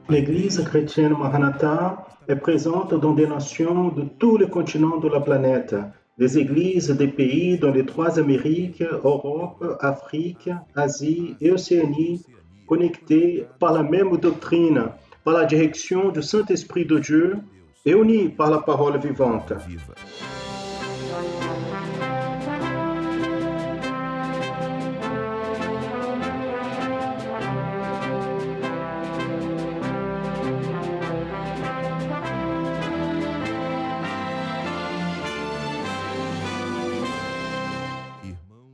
L'Église chrétienne Maranatha est présente dans des nations de tous les continents de la planète, des églises des pays dans les trois Amériques, Europe, Afrique, Asie et Océanie, connectés par la même doctrine, par la direction du Saint-Esprit de Dieu et unis par la parole vivante.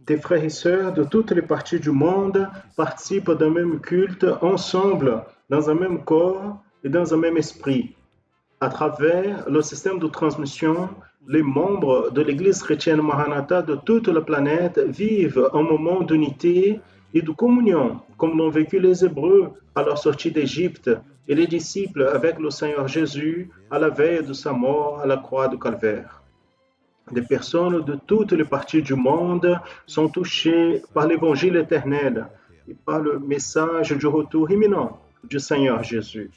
Des frères et sœurs de toutes les parties du monde participent d'un même culte ensemble, dans un même corps et dans un même esprit. À travers le système de transmission, les membres de l'Église chrétienne Maranatha de toute la planète vivent un moment d'unité et de communion, comme l'ont vécu les Hébreux à leur sortie d'Égypte et les disciples avec le Seigneur Jésus à la veille de sa mort à la croix du Calvaire. Des personnes de toutes les parties du monde sont touchées par l'évangile éternel et par le message du retour imminent du Seigneur Jésus.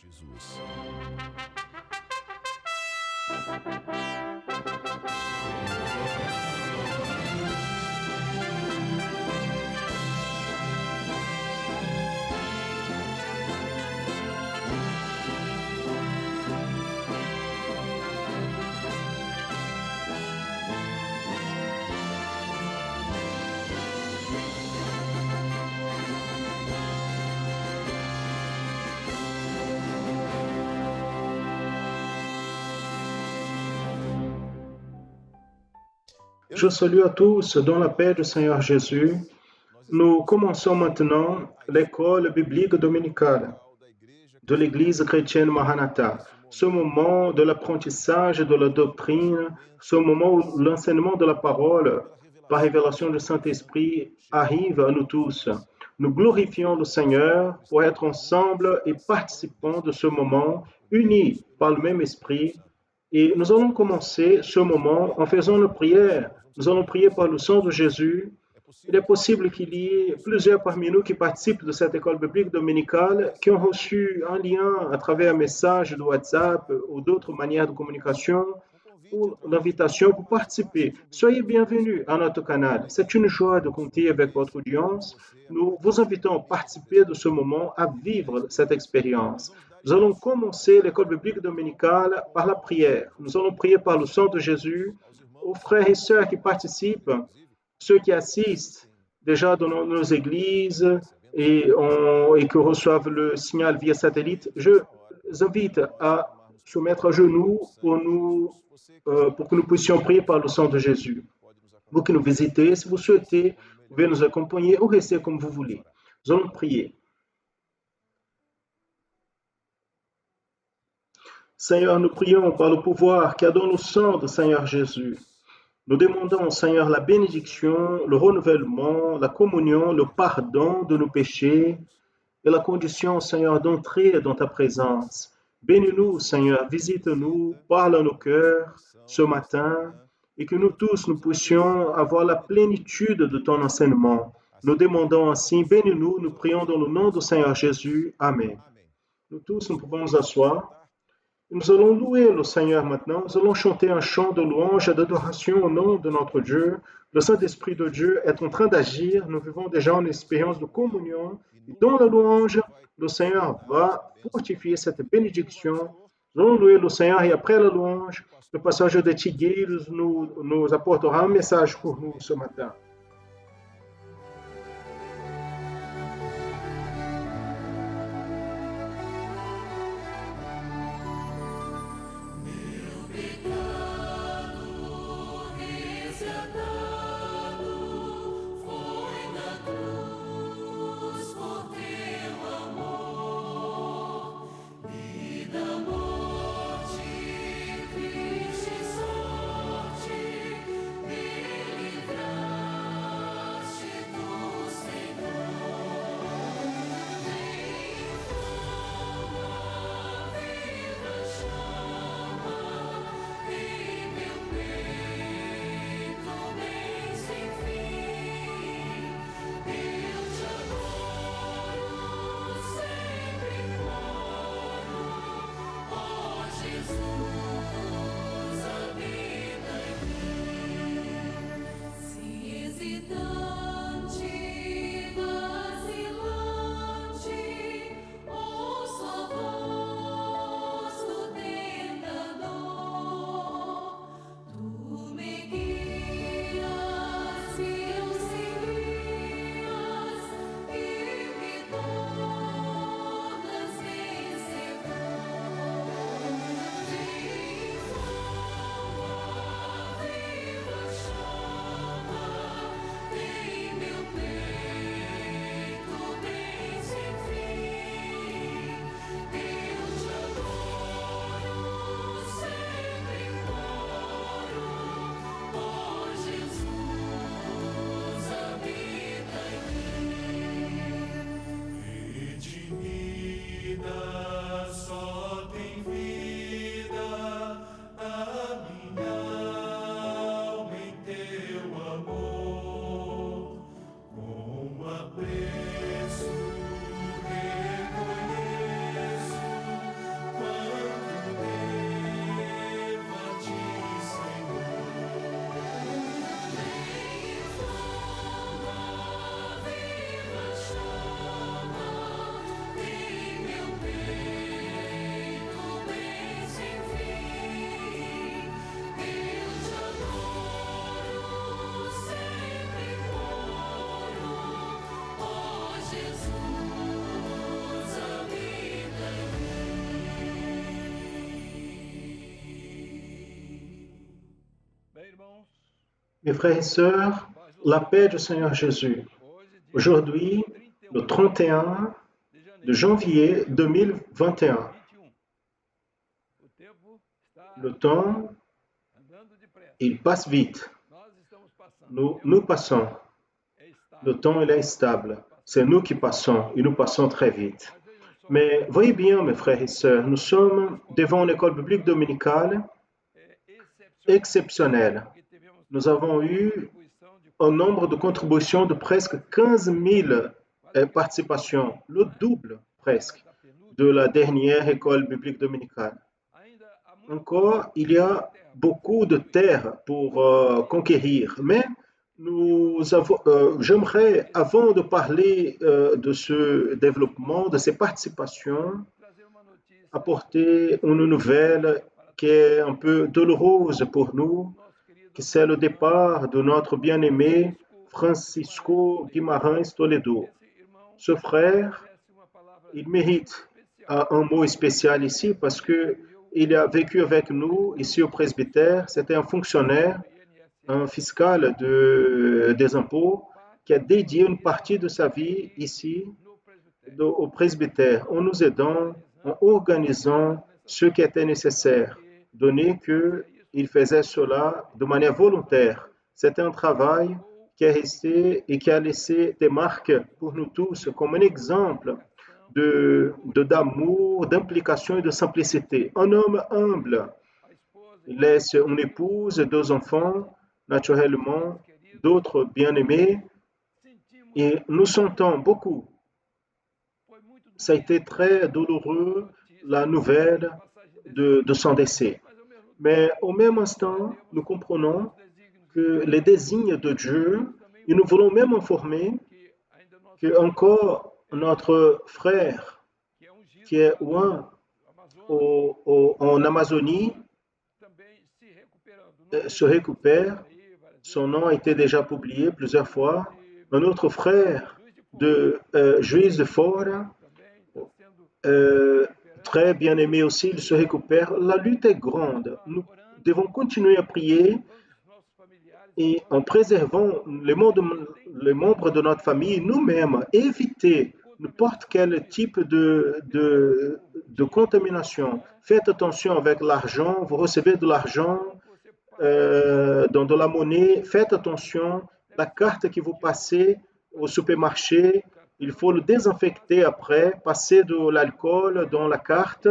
Je salue à tous dans la paix du Seigneur Jésus. Nous commençons maintenant l'école biblique dominicale de l'Église chrétienne Maranatha. Ce moment de l'apprentissage de la doctrine, ce moment où l'enseignement de la parole par révélation du Saint-Esprit arrive à nous tous. Nous glorifions le Seigneur pour être ensemble et participants de ce moment, unis par le même esprit. Et nous allons commencer ce moment en faisant une prière. Nous allons prier par le sang de Jésus. Il est possible qu'il y ait plusieurs parmi nous qui participent de cette école biblique dominicale, qui ont reçu un lien à travers un message de WhatsApp ou d'autres manières de communication, ou l'invitation pour participer. Soyez bienvenus à notre canal. C'est une joie de compter avec votre audience. Nous vous invitons à participer de ce moment, à vivre cette expérience. Nous allons commencer l'école biblique dominicale par la prière. Nous allons prier par le sang de Jésus aux frères et sœurs qui participent, ceux qui assistent déjà dans nos églises et qui reçoivent le signal via satellite. Je vous invite à se mettre à genoux pour que nous puissions prier par le sang de Jésus. Vous qui nous visitez, si vous souhaitez, vous pouvez nous accompagner ou rester comme vous voulez. Nous allons prier. Seigneur, nous prions par le pouvoir qu'il y a dans le sang de Seigneur Jésus. Nous demandons, Seigneur, la bénédiction, le renouvellement, la communion, le pardon de nos péchés et la condition, Seigneur, d'entrer dans ta présence. Bénis-nous, Seigneur, visite-nous, parle à nos cœurs ce matin et que nous tous, nous puissions avoir la plénitude de ton enseignement. Nous demandons ainsi, bénis-nous, nous prions dans le nom du Seigneur Jésus. Amen. Nous tous, nous pouvons nous asseoir. Nous allons louer le Seigneur maintenant. Nous allons chanter un chant de louange et d'adoration au nom de notre Dieu. Le Saint-Esprit de Dieu est en train d'agir. Nous vivons déjà une expérience de communion. Et dans la louange, le Seigneur va fortifier cette bénédiction. Nous allons louer le Seigneur et après la louange, le passage de Tigué nous apportera un message pour nous ce matin. Mes frères et sœurs, la paix du Seigneur Jésus. Aujourd'hui, le 31 de janvier 2021. Le temps, il passe vite. Nous passons. Le temps, il est stable. C'est nous qui passons et nous passons très vite. Mais voyez bien, mes frères et sœurs, nous sommes devant une école biblique dominicale exceptionnelle. Nous avons eu un nombre de contributions de presque 15 000 participations, le double presque de la dernière école biblique dominicale. Encore, il y a beaucoup de terre pour conquérir, mais j'aimerais, avant de parler de ce développement, de ces participations, apporter une nouvelle qui est un peu douloureuse pour nous, que c'est le départ de notre bien-aimé Francisco Guimarães Toledo. Ce frère, il mérite un mot spécial ici parce qu'il a vécu avec nous ici au presbytère. C'était un fonctionnaire, un fiscal des impôts qui a dédié une partie de sa vie ici au presbytère en nous aidant, en organisant ce qui était nécessaire, donné qu'il faisait cela de manière volontaire. C'était un travail qui est resté et qui a laissé des marques pour nous tous comme un exemple d'amour, d'implication et de simplicité. Un homme humble. Il laisse une épouse et deux enfants, naturellement, d'autres bien-aimés. Et nous sentons beaucoup. Ça a été très douloureux, la nouvelle de son décès. Mais au même instant, nous comprenons que les désignes de Dieu, et nous voulons même informer que encore notre frère qui est loin en Amazonie se récupère. Son nom a été déjà publié plusieurs fois. Un autre frère de Juiz de Fora, très bien aimé aussi, il se récupère. La lutte est grande. Nous devons continuer à prier et en préservant les membres de notre famille, nous-mêmes, éviter n'importe quel type de contamination. Faites attention avec l'argent, vous recevez de l'argent dans de la monnaie, faites attention, la carte que vous passez au supermarché, il faut le désinfecter après, passer de l'alcool dans la carte,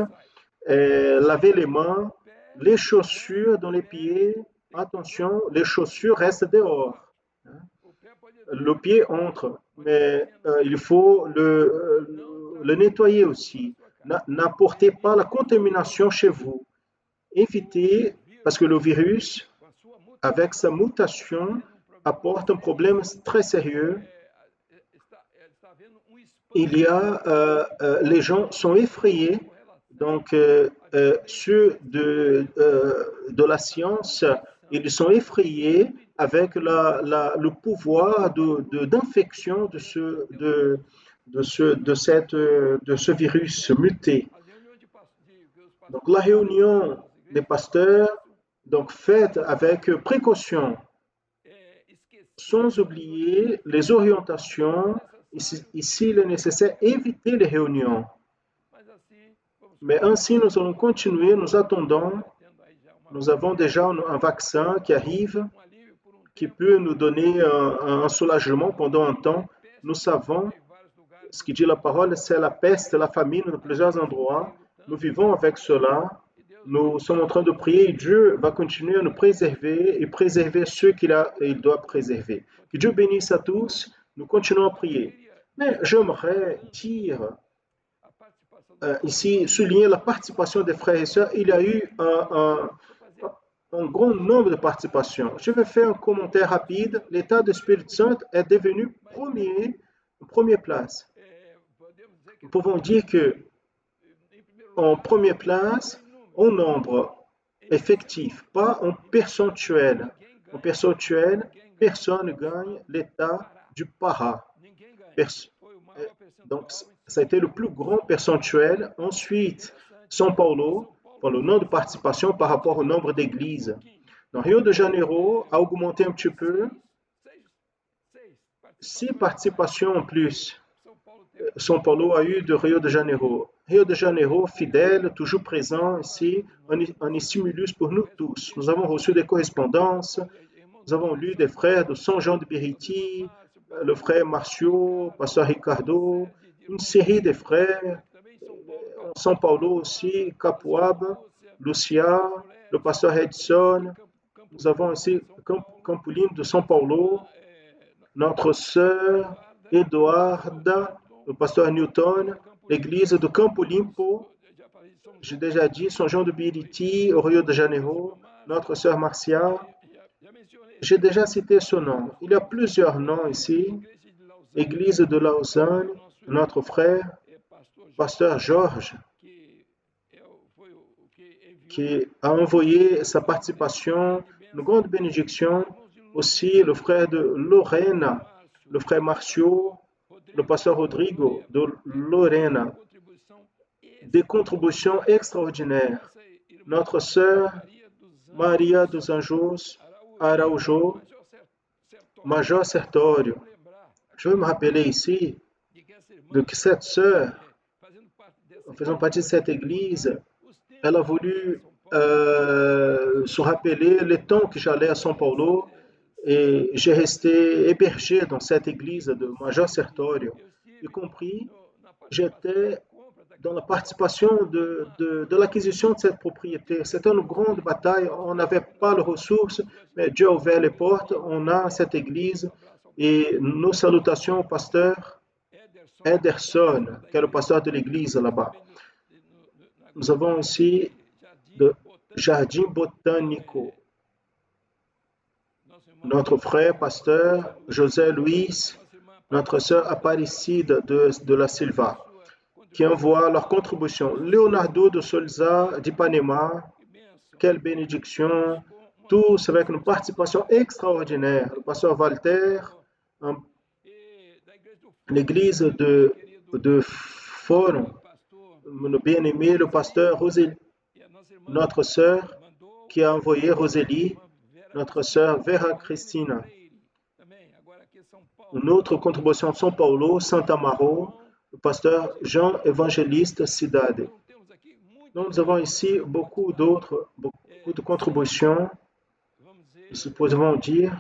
laver les mains, les chaussures dans les pieds, attention, les chaussures restent dehors. Le pied entre, mais il faut le nettoyer aussi. N'apportez pas la contamination chez vous. Évitez, parce que le virus, avec sa mutation, apporte un problème très sérieux. Les gens sont effrayés. Donc, ceux de la science, ils sont effrayés avec le pouvoir d'infection de ce virus muté. Donc, la réunion des pasteurs, donc faite avec précaution, sans oublier les orientations. Ici, il est nécessaire d'éviter les réunions. Mais ainsi, nous allons continuer, nous attendons. Nous avons déjà un vaccin qui arrive, qui peut nous donner un soulagement pendant un temps. Nous savons, ce qui dit la parole, c'est la peste, la famine de plusieurs endroits. Nous vivons avec cela. Nous sommes en train de prier et Dieu va continuer à nous préserver et préserver ceux qu'il doit préserver. Que Dieu bénisse à tous. Nous continuons à prier. Mais j'aimerais dire ici, souligner la participation des frères et sœurs. Il y a eu un grand nombre de participations. Je vais faire un commentaire rapide. L'état de Spirit Saint est devenu première place. Nous pouvons dire que en première place, en nombre effectif, pas en percentuel. En percentuel, personne ne gagne l'état du para. Donc, ça a été le plus grand percentuel. Ensuite, São Paulo, pour le nombre de participation par rapport au nombre d'églises. Dans Rio de Janeiro, a augmenté un petit peu, 6 participations en plus. São Paulo a eu de Rio de Janeiro. Rio de Janeiro, fidèle, toujours présent ici, un stimulus pour nous tous. Nous avons reçu des correspondances, nous avons lu des frères de São João de Biriti, le frère Marcio, pasteur Ricardo, une série de frères, São Paulo aussi, Capuaba, Lucia, le pasteur Edson. Nous avons ici Campolim de São Paulo, notre sœur Eduarda, le pasteur Newton, l'église de Campo Limpo, j'ai déjà dit, São João de Biriti, au Rio de Janeiro, notre sœur Marcia. J'ai déjà cité ce nom. Il y a plusieurs noms ici. Église de Lausanne, notre frère, pasteur Georges, qui a envoyé sa participation, une grande bénédiction. Aussi le frère de Lorena, le frère Marcio, le pasteur Rodrigo de Lorena. Des contributions extraordinaires. Notre sœur Maria dos Anjos Araujo, Major Sertório. Je veux me rappeler ici de que cette sœur, en faisant partie de cette église, elle a voulu se rappeler le temps que j'allais à São Paulo et j'ai resté hébergé dans cette église de Major Sertório. Y compris, j'étais dans la participation de l'acquisition de cette propriété. C'était une grande bataille, on n'avait pas les ressources, mais Dieu a ouvert les portes, on a cette église et nos salutations au pasteur Ederson, qui est le pasteur de l'église là-bas. Nous avons ici le Jardim Botânico, notre frère pasteur José Luis, notre sœur Aparecida de la Silva, qui envoient leur contribution. Leonardo de Souza d'Ipanema, quelle bénédiction, tous avec une participation extraordinaire. Le pasteur Walter, l'église de Forum, le bien-aimé, le pasteur Rosélie, notre sœur qui a envoyé Rosélie, notre sœur Vera Cristina. Une autre contribution de São Paulo, Santa Amaro, le pasteur Jean-Évangéliste Cidade. Donc, nous avons ici beaucoup de contributions. Nous pouvons dire,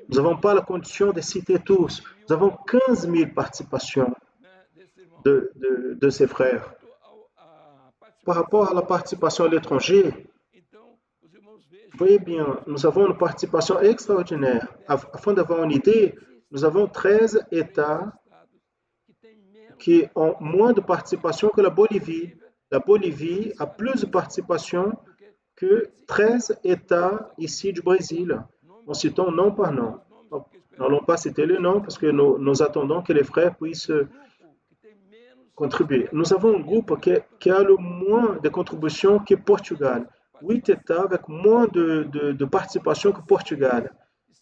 nous n'avons pas la condition de citer tous. Nous avons 15 000 participations de ces frères. Par rapport à la participation à l'étranger, vous voyez bien, nous avons une participation extraordinaire. Afin d'avoir une idée, nous avons 13 États qui ont moins de participation que la Bolivie. La Bolivie a plus de participation que 13 États ici du Brésil, en citant nom par nom. Nous n'allons pas citer les noms parce que nous attendons que les frères puissent contribuer. Nous avons un groupe qui a le moins de contributions que Portugal. 8 États avec moins de participation que Portugal.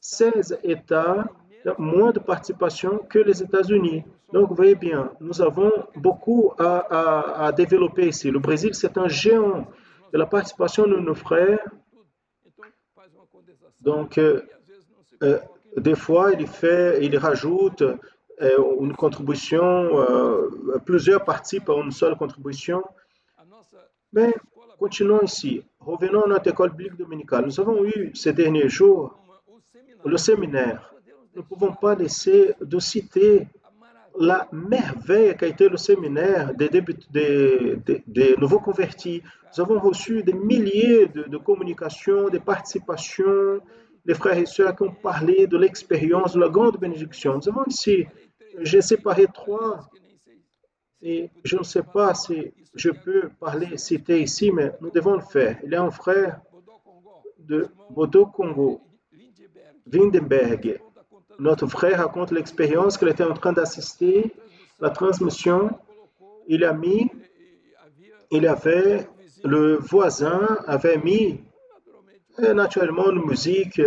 16 États moins de participation que les États-Unis. Donc, vous voyez bien, nous avons beaucoup à développer ici. Le Brésil, c'est un géant de la participation de nos frères. Donc, des fois, il rajoute une contribution, plusieurs participent à une seule contribution. Mais continuons ici. Revenons à notre école biblique dominicale. Nous avons eu ces derniers jours le séminaire. Nous ne pouvons pas laisser de citer la merveille qu'a été le séminaire des nouveaux convertis. Nous avons reçu des milliers de communications, de participations, des frères et sœurs qui ont parlé de l'expérience, de la grande bénédiction. Nous avons ici, j'ai séparé 3, et je ne sais pas si je peux citer ici, mais nous devons le faire. Il y a un frère de Bodo Congo, Windenberg. Notre frère raconte l'expérience qu'il était en train d'assister, la transmission. Le voisin avait mis naturellement une musique,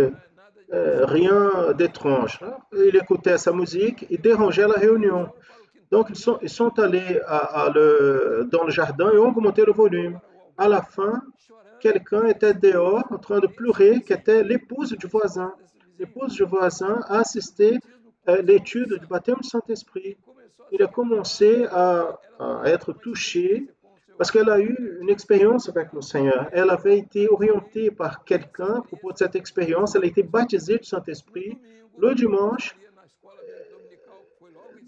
rien d'étrange. Il écoutait sa musique, il dérangeait la réunion. Donc, ils sont allés dans le jardin et ont augmenté le volume. À la fin, quelqu'un était dehors en train de pleurer, qui était l'épouse du voisin. L'épouse du voisin a assisté à l'étude du baptême du Saint-Esprit. Il a commencé à être touché parce qu'elle a eu une expérience avec le Seigneur. Elle avait été orientée par quelqu'un à propos de cette expérience. Elle a été baptisée du Saint-Esprit le dimanche.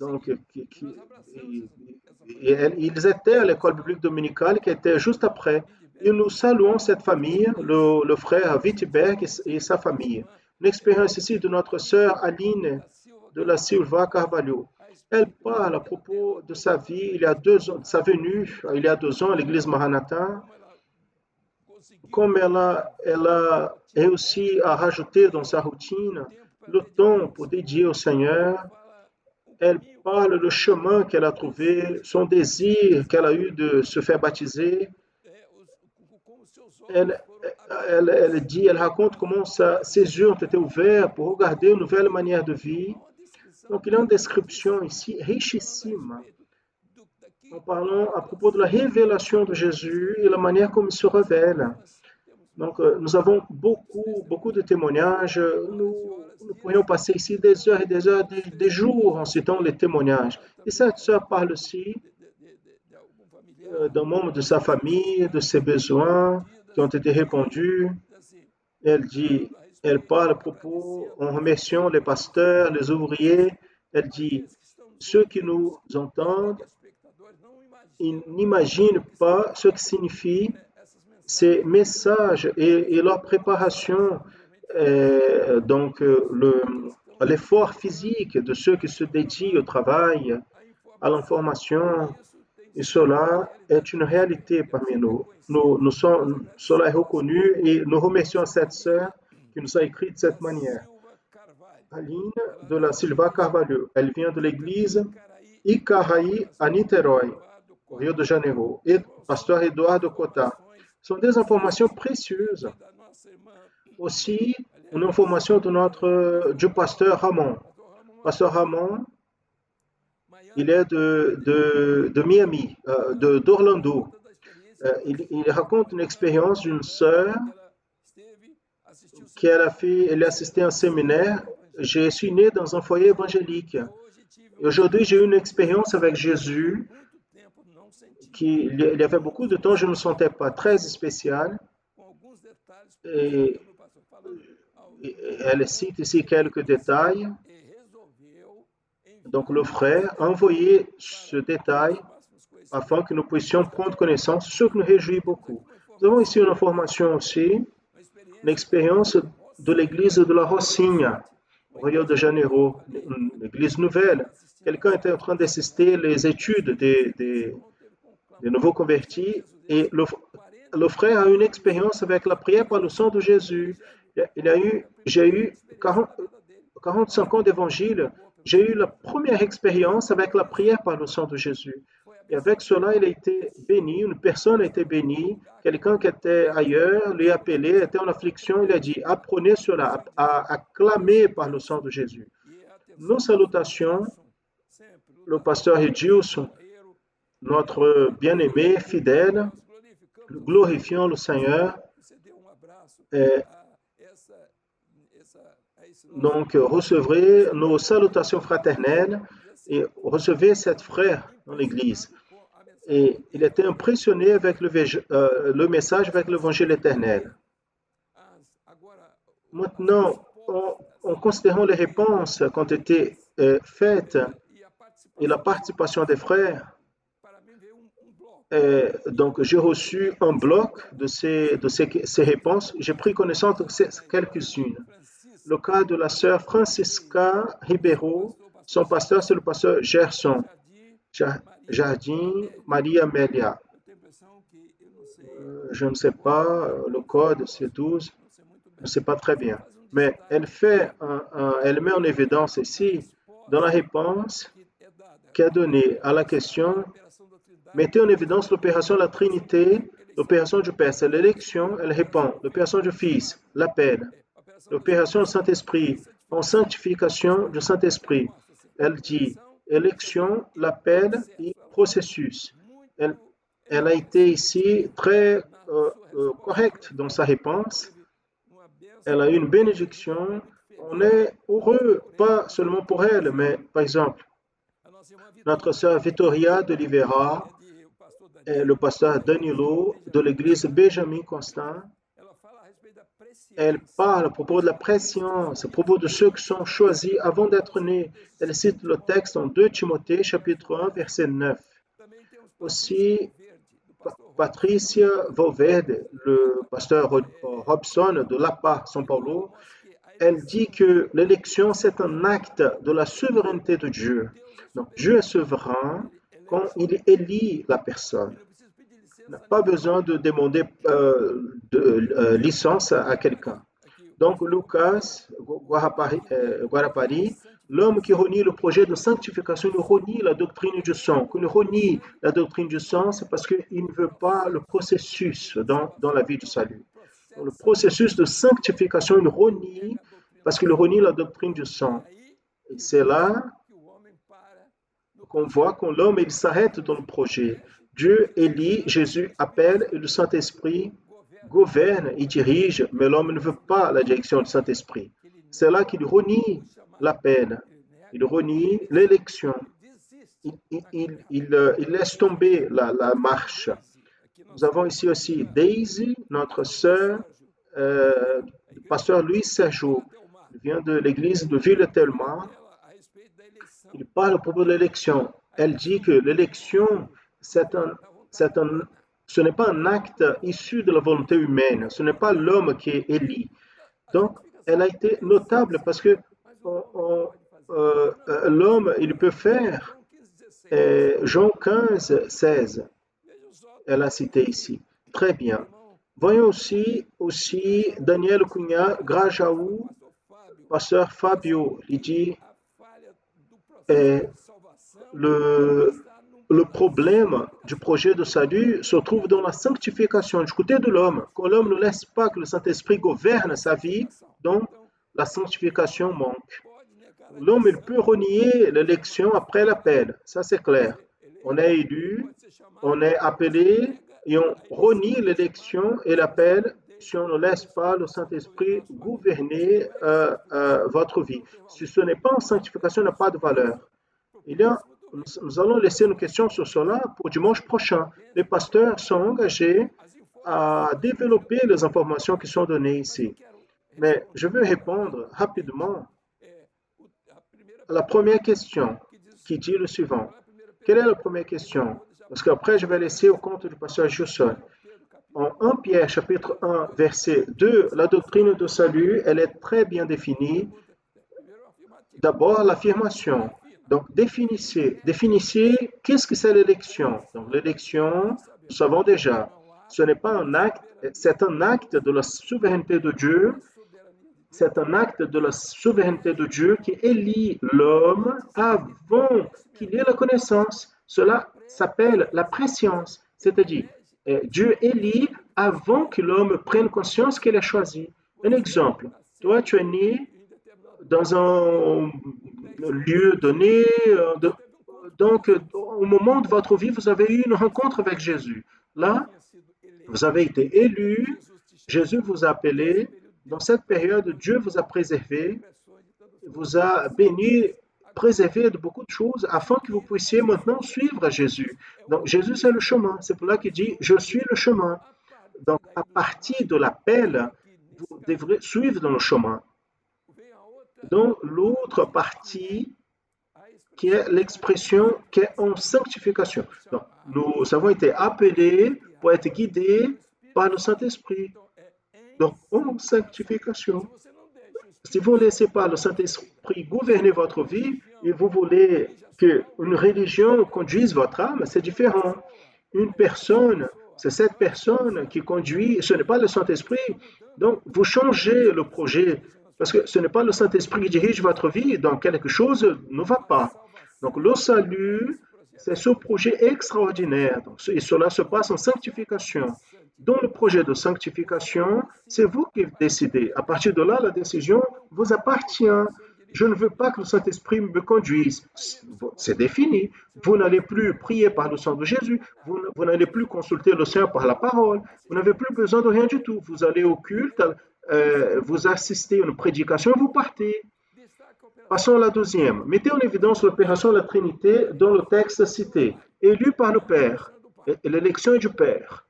Donc, ils étaient à l'école biblique dominicale qui était juste après. Et nous saluons cette famille, le frère Wittenberg et sa famille. Une expérience ici de notre sœur Aline de la Silva Carvalho. Elle parle à propos de sa vie il y a 2 ans, de sa venue il y a 2 ans à l'église Maranatha, comme elle a réussi à rajouter dans sa routine le temps pour dédier au Seigneur. Elle parle du chemin qu'elle a trouvé, son désir qu'elle a eu de se faire baptiser. Elle raconte comment ses yeux ont été ouverts pour regarder une nouvelle manière de vie. Donc, il y a une description ici richissime en parlant à propos de la révélation de Jésus et la manière comme il se révèle. Donc, nous avons beaucoup de témoignages. Nous pourrions passer ici des heures et des heures, des jours en citant les témoignages. Et cette sœur parle aussi d'un membre de sa famille, de ses besoins qui ont été répondus. Elle parle à propos, en remerciant les pasteurs, les ouvriers. Elle dit, ceux qui nous entendent, ils n'imaginent pas ce que signifient ces messages et leur préparation, donc l'effort physique de ceux qui se dédient au travail, à l'information, et cela est une réalité parmi nous. Cela est reconnu et nous remercions cette sœur qui nous a écrit de cette manière. Aline de la Silva Carvalho, elle vient de l'église Icaraí à Niterói, au Rio de Janeiro, et pasteur Eduardo Cota. Ce sont des informations précieuses. Aussi, une information du pasteur Ramon. Pasteur Ramon, il est de Miami, d'Orlando. Il raconte une expérience d'une sœur qu'elle a assisté à un séminaire. Je suis né dans un foyer évangélique. Aujourd'hui, j'ai eu une expérience avec Jésus il y avait beaucoup de temps, je ne me sentais pas très spécial. Et elle cite ici quelques détails. Donc, le frère a envoyé ce détail afin que nous puissions prendre connaissance, ce qui nous réjouit beaucoup. Nous avons ici une information aussi, l'expérience de l'église de la Rocinha, au Rio de Janeiro, une église nouvelle. Quelqu'un était en train d'assister les études des nouveaux convertis et le frère a eu une expérience avec la prière par le sang de Jésus. J'ai eu 45 ans d'évangile. J'ai eu la première expérience avec la prière par le sang de Jésus. Et avec cela, il a été béni, une personne a été bénie, quelqu'un qui était ailleurs, lui a appelé, était en affliction, il a dit, apprenez cela, à clamer par le sang de Jésus. Nos salutations, le pasteur Edilson, notre bien-aimé, fidèle, glorifiant le Seigneur. Donc, recevrez nos salutations fraternelles et recevez cette frère dans l'Église. Et il était impressionné avec le message, avec l'évangile éternel. Maintenant, en considérant les réponses qui ont été faites et la participation des frères, donc j'ai reçu un bloc de ces réponses. J'ai pris connaissance de quelques-unes. Le cas de la sœur Francisca Ribeiro, son pasteur, c'est le pasteur Gerson Jardim Maria Amélia. Je ne sais pas, le code c'est 12, je ne sais pas très bien. Mais elle met en évidence ici, dans la réponse qui est donnée à la question, mettez en évidence l'opération de la Trinité, l'opération du Père, c'est l'élection, elle répond, l'opération du Fils, l'appel, l'opération du Saint-Esprit, en sanctification du Saint-Esprit. Elle dit élection, l'appel et processus. Elle a été ici très correcte dans sa réponse. Elle a eu une bénédiction. On est heureux, pas seulement pour elle, mais par exemple, notre sœur Vittoria de Oliveira et le pasteur Danilo de l'église Benjamin Constant. Elle parle à propos de la préscience, à propos de ceux qui sont choisis avant d'être nés. Elle cite le texte en 2 Timothée, chapitre 1, verset 9. Aussi, Patricia Valverde, le pasteur Robson de Lapa, São Paulo, elle dit que l'élection, c'est un acte de la souveraineté de Dieu. Donc, Dieu est souverain quand il élit la personne. On n'a pas besoin de demander licence à quelqu'un. Donc, Lucas Guarapari, l'homme qui renie le projet de sanctification, il renie la doctrine du sang. Qu'il renie la doctrine du sang, c'est parce qu'il ne veut pas le processus dans la vie du salut. Donc, le processus de sanctification, il renie parce qu'il renie la doctrine du sang. Et c'est là qu'on voit que l'homme, il s'arrête dans le projet. Dieu élit, Jésus appelle et le Saint-Esprit gouverne et dirige, mais l'homme ne veut pas la direction du Saint-Esprit. C'est là qu'il renie l'appel, il renie l'élection, il laisse tomber la marche. Nous avons ici aussi Daisy, notre sœur, pasteur Luis Sergio, il vient de l'église de Ville-Telma. Il parle à propos de l'élection. Elle dit que l'élection, ce n'est pas un acte issu de la volonté humaine. Ce n'est pas l'homme qui est élu. Donc, elle a été notable parce que l'homme, il peut faire Jean 15, 16. Elle a cité ici. Très bien. Voyons aussi Daniel Cunha Grajaú, pasteur Fabio, il dit le problème du projet de salut se trouve dans la sanctification du côté de l'homme. Quand l'homme ne laisse pas que le Saint-Esprit gouverne sa vie, donc la sanctification manque. L'homme, il peut renier l'élection après l'appel, ça c'est clair. On est élu, on est appelé et on renie l'élection et l'appel si on ne laisse pas le Saint-Esprit gouverner votre vie. Si ce n'est pas en sanctification, ça n'a pas de valeur. Nous allons laisser une question sur cela pour dimanche prochain. Les pasteurs sont engagés à développer les informations qui sont données ici. Mais je veux répondre rapidement à la première question qui dit le suivant. Quelle est la première question? Parce qu'après, je vais laisser au compte du pasteur Jusson. En 1 Pierre, chapitre 1, verset 2, la doctrine de salut, elle est très bien définie. D'abord, l'affirmation. Donc, définissez qu'est-ce que c'est l'élection. Donc, l'élection, nous savons déjà, ce n'est pas un acte, c'est un acte de la souveraineté de Dieu. C'est un acte de la souveraineté de Dieu qui élit l'homme avant qu'il ait la connaissance. Cela s'appelle la préscience, c'est-à-dire Dieu élit avant que l'homme prenne conscience qu'il est choisi. Un exemple, toi tu es né dans un lieu donné, donc au moment de votre vie, vous avez eu une rencontre avec Jésus. Là, vous avez été élu, Jésus vous a appelé. Dans cette période, Dieu vous a préservé, vous a béni, préservé de beaucoup de choses afin que vous puissiez maintenant suivre Jésus. Donc, Jésus, c'est le chemin. C'est pour là qu'il dit, je suis le chemin. Donc, à partir de l'appel, vous devrez suivre dans le chemin. Donc, l'autre partie qui est l'expression qui est en sanctification. Donc, nous avons été appelés pour être guidés par le Saint-Esprit. Donc, en sanctification. Si vous ne laissez pas le Saint-Esprit gouverner votre vie et vous voulez qu'une religion conduise votre âme, c'est différent. Une personne, c'est cette personne qui conduit, ce n'est pas le Saint-Esprit. Donc, vous changez le projet parce que ce n'est pas le Saint-Esprit qui dirige votre vie, donc quelque chose ne va pas. Donc, le salut, c'est ce projet extraordinaire. Donc, et cela se passe en sanctification. Dans le projet de sanctification, c'est vous qui décidez. À partir de là, la décision vous appartient. Je ne veux pas que le Saint-Esprit me conduise. C'est défini. Vous n'allez plus prier par le sang de Jésus. Vous n'allez plus consulter le Seigneur par la parole. Vous n'avez plus besoin de rien du tout. Vous allez au culte, vous assistez à une prédication et vous partez. Passons à la deuxième. Mettez en évidence l'opération de la Trinité dans le texte cité. Élu par le Père. Et l'élection est du Père.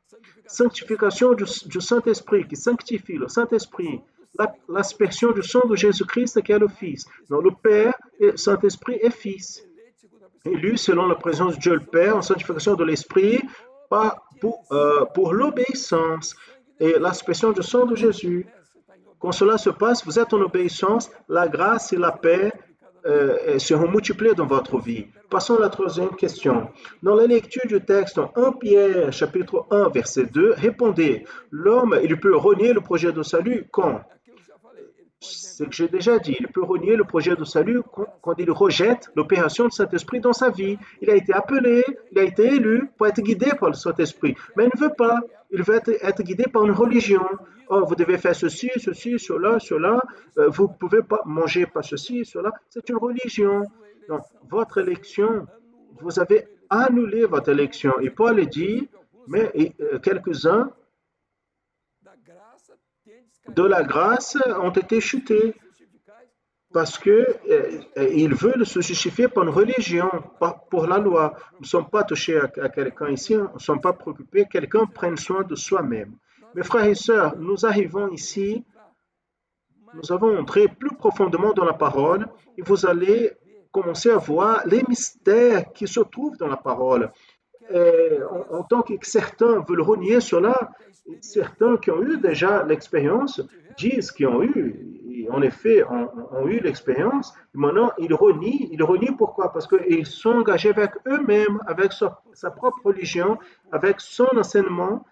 Sanctification du Saint-Esprit qui sanctifie le Saint-Esprit. L'aspersion du sang de Jésus-Christ qui est le Fils. Donc le Père et le Saint-Esprit est Fils. Élu selon la présence de Dieu le Père en sanctification de l'Esprit pour l'obéissance et l'aspersion du sang de Jésus. Quand cela se passe, vous êtes en obéissance, la grâce et la paix seront multipliées dans votre vie. Passons à la troisième question. Dans la lecture du texte en 1 Pierre, chapitre 1, verset 2, répondez, l'homme, il peut renier le projet de salut quand? C'est ce que j'ai déjà dit, il peut renier le projet de salut quand il rejette l'opération du Saint-Esprit dans sa vie. Il a été appelé, il a été élu pour être guidé par le Saint-Esprit, mais il ne veut pas. Il veut être guidé par une religion. Oh, vous devez faire ceci, ceci, cela, cela. Vous ne pouvez pas manger pas ceci, cela. C'est une religion. Donc, votre élection, vous avez annulé votre élection. Et Paul dit, mais quelques-uns de la grâce ont été chutés parce qu'ils veulent se justifier par une religion, pas pour la loi. Nous ne sommes pas touchés à quelqu'un ici, nous ne sommes pas préoccupés, quelqu'un prenne soin de soi-même. Mes frères et sœurs, nous arrivons ici, nous avons entré plus profondément dans la parole et vous allez commencer à voir les mystères qui se trouvent dans la parole. En tant que certains veulent renier cela, certains qui ont eu déjà l'expérience disent qu'ils ont eu, en effet, ont eu l'expérience. Maintenant, ils renient pourquoi? Parce qu'ils sont engagés avec eux-mêmes, avec sa propre religion, avec son enseignement,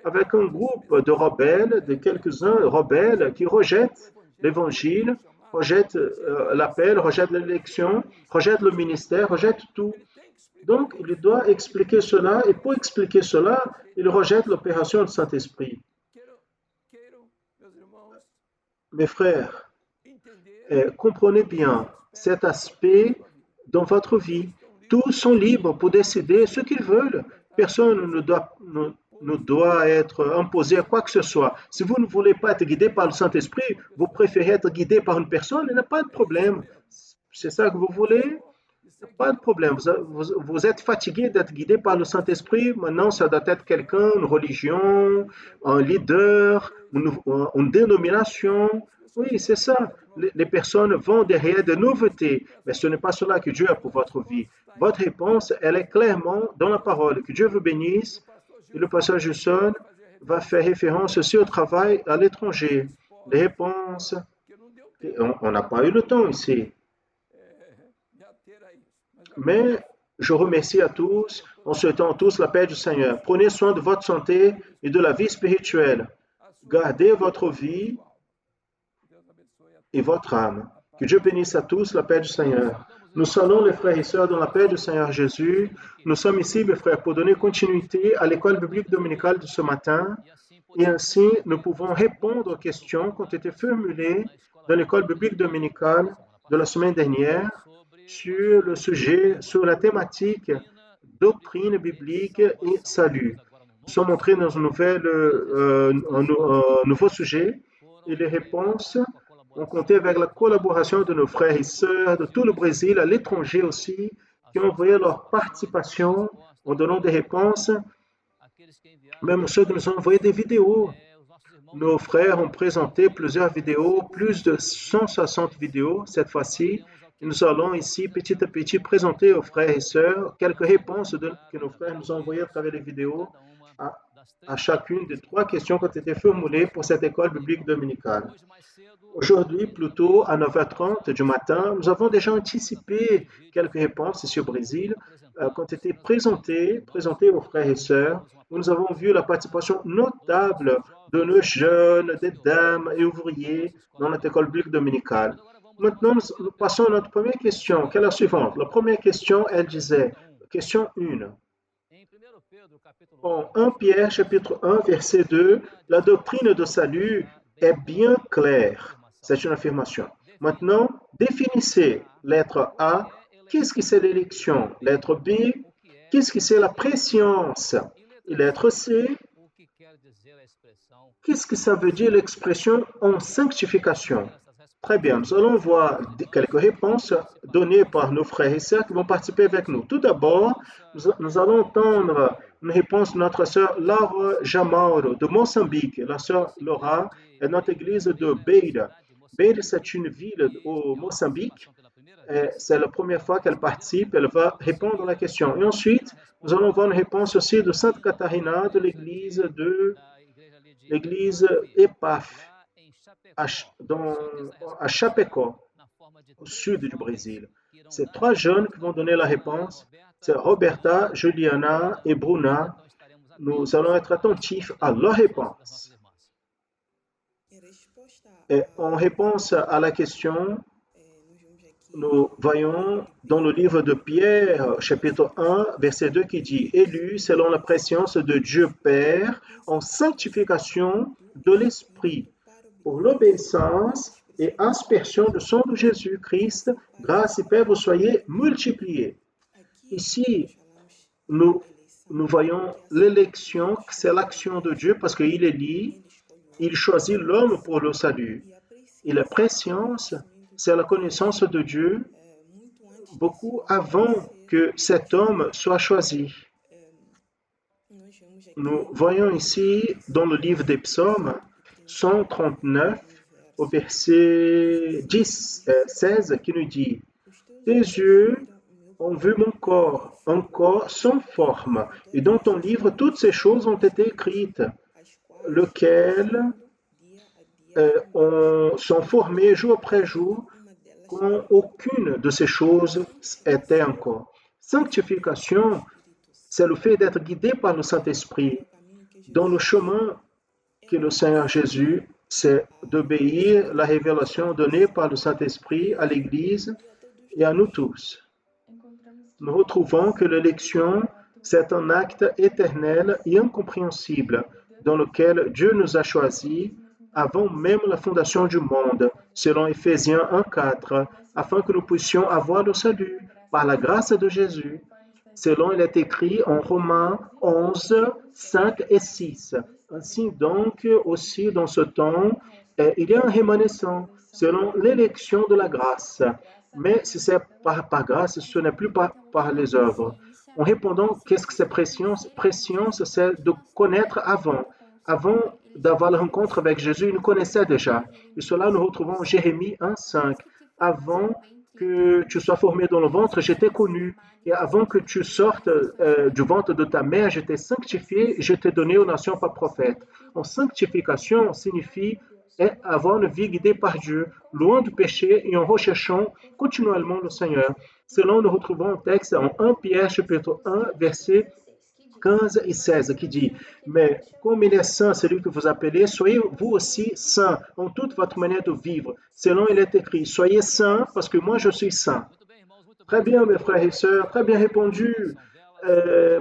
avec un groupe de rebelles, de quelques-uns rebelles qui rejettent l'évangile, rejettent l'appel, rejettent l'élection, rejettent le ministère, rejettent tout. Donc, il doit expliquer cela, et pour expliquer cela, il rejette l'opération du Saint-Esprit. Mes frères, comprenez bien cet aspect dans votre vie. Tous sont libres pour décider ce qu'ils veulent. Personne ne doit être imposé à quoi que ce soit. Si vous ne voulez pas être guidé par le Saint-Esprit, vous préférez être guidé par une personne, il n'y a pas de problème. C'est ça que vous voulez? Pas de problème. Vous êtes fatigué d'être guidé par le Saint-Esprit. Maintenant, ça doit être quelqu'un, une religion, un leader, une dénomination. Oui, c'est ça. Les personnes vont derrière des nouveautés, mais ce n'est pas cela que Dieu a pour votre vie. Votre réponse, elle est clairement dans la parole. Que Dieu vous bénisse. Et le passage du sol va faire référence aussi au travail à l'étranger. Les réponses, on n'a pas eu le temps ici. Mais je remercie à tous, en souhaitant tous la paix du Seigneur. Prenez soin de votre santé et de la vie spirituelle. Gardez votre vie et votre âme. Que Dieu bénisse à tous la paix du Seigneur. Nous saluons les frères et sœurs dans la paix du Seigneur Jésus. Nous sommes ici, mes frères, pour donner continuité à l'école biblique dominicale de ce matin. Et ainsi, nous pouvons répondre aux questions qui ont été formulées dans l'école biblique dominicale de la semaine dernière sur le sujet, sur la thématique doctrine biblique et salut. Nous sommes entrés dans un nouveau sujet et les réponses ont compté avec la collaboration de nos frères et sœurs de tout le Brésil, à l'étranger aussi, qui ont envoyé leur participation en donnant des réponses, même ceux qui nous ont envoyé des vidéos. Nos frères ont présenté plusieurs vidéos, plus de 160 vidéos cette fois-ci. Nous allons ici, petit à petit, présenter aux frères et sœurs quelques réponses que nos frères nous ont envoyées à travers les vidéos à chacune des 3 questions qui ont été formulées pour cette école biblique dominicale. Aujourd'hui, plutôt à 9h30 du matin, nous avons déjà anticipé quelques réponses ici au Brésil qui ont été présentées aux frères et sœurs. Nous avons vu la participation notable de nos jeunes, des dames et ouvriers dans notre école biblique dominicale. Maintenant, nous passons à notre première question, qui est la suivante. La première question, elle disait, question 1. En 1 Pierre, chapitre 1, verset 2, la doctrine de salut est bien claire. C'est une affirmation. Maintenant, Définissez, lettre A, qu'est-ce que c'est l'élection? Lettre B, qu'est-ce que c'est la préscience? Et lettre C, qu'est-ce que ça veut dire l'expression en sanctification? Très bien, nous allons voir quelques réponses données par nos frères et sœurs qui vont participer avec nous. Tout d'abord, nous allons entendre une réponse de notre sœur Laura Jamauro de Moçambique. La sœur Laura est notre église de Beira. Beira, c'est une ville au Moçambique. C'est la première fois qu'elle participe. Elle va répondre à la question. Et ensuite, nous allons voir une réponse aussi de Sainte Catarina de l'église Epaf à Chapecó, au sud du Brésil. C'est trois jeunes qui vont donner la réponse. C'est Roberta, Juliana et Bruna. Nous allons être attentifs à leur réponse. Et en réponse à la question, nous voyons dans le livre de Pierre, chapitre 1, verset 2, qui dit « Élu selon la préscience de Dieu Père en sanctification de l'Esprit, pour l'obéissance et aspersion du sang de Jésus-Christ, grâce et paix vous soyez multipliés. » Ici, nous voyons l'élection, c'est l'action de Dieu parce qu'il élit, il choisit l'homme pour le salut. Et la préscience, c'est la connaissance de Dieu beaucoup avant que cet homme soit choisi. Nous voyons ici dans le livre des psaumes 139 au verset 16 qui nous dit « Tes yeux ont vu mon corps, un corps sans forme, et dans ton livre toutes ces choses ont été écrites, lesquelles sont formées jour après jour, quand aucune de ces choses était encore. » Sanctification, c'est le fait d'être guidé par le Saint-Esprit dans le chemin que le Seigneur Jésus, c'est d'obéir à la révélation donnée par le Saint-Esprit à l'Église et à nous tous. Nous retrouvons que l'élection, c'est un acte éternel et incompréhensible dans lequel Dieu nous a choisis avant même la fondation du monde, selon Éphésiens 1,4, afin que nous puissions avoir le salut par la grâce de Jésus, selon il est écrit en Romains 11, 5 et 6. Ainsi donc, aussi dans ce temps, il y a un rémanescent, selon l'élection de la grâce. Mais si c'est par grâce, ce n'est plus par les œuvres. En répondant, qu'est-ce que c'est préscience? Préscience, c'est de connaître avant. Avant d'avoir la rencontre avec Jésus, il nous connaissait déjà. Et cela, nous retrouvons en Jérémie 1,5. Avant que tu sois formé dans le ventre, je t'ai connu. Et avant que tu sortes du ventre de ta mère, je t'ai sanctifié et je t'ai donné aux nations par prophète. En sanctification signifie avoir une vie guidée par Dieu, loin du péché et en recherchant continuellement le Seigneur. Selon nous retrouvons un texte en 1 Pierre chapitre 1, verset 15 et 16 qui dit « Mais comme il est saint celui que vous appelez, soyez vous aussi saints en toute votre manière de vivre. Selon il est écrit, soyez saints parce que moi je suis saint. » Très bien mes frères et sœurs, très bien répondu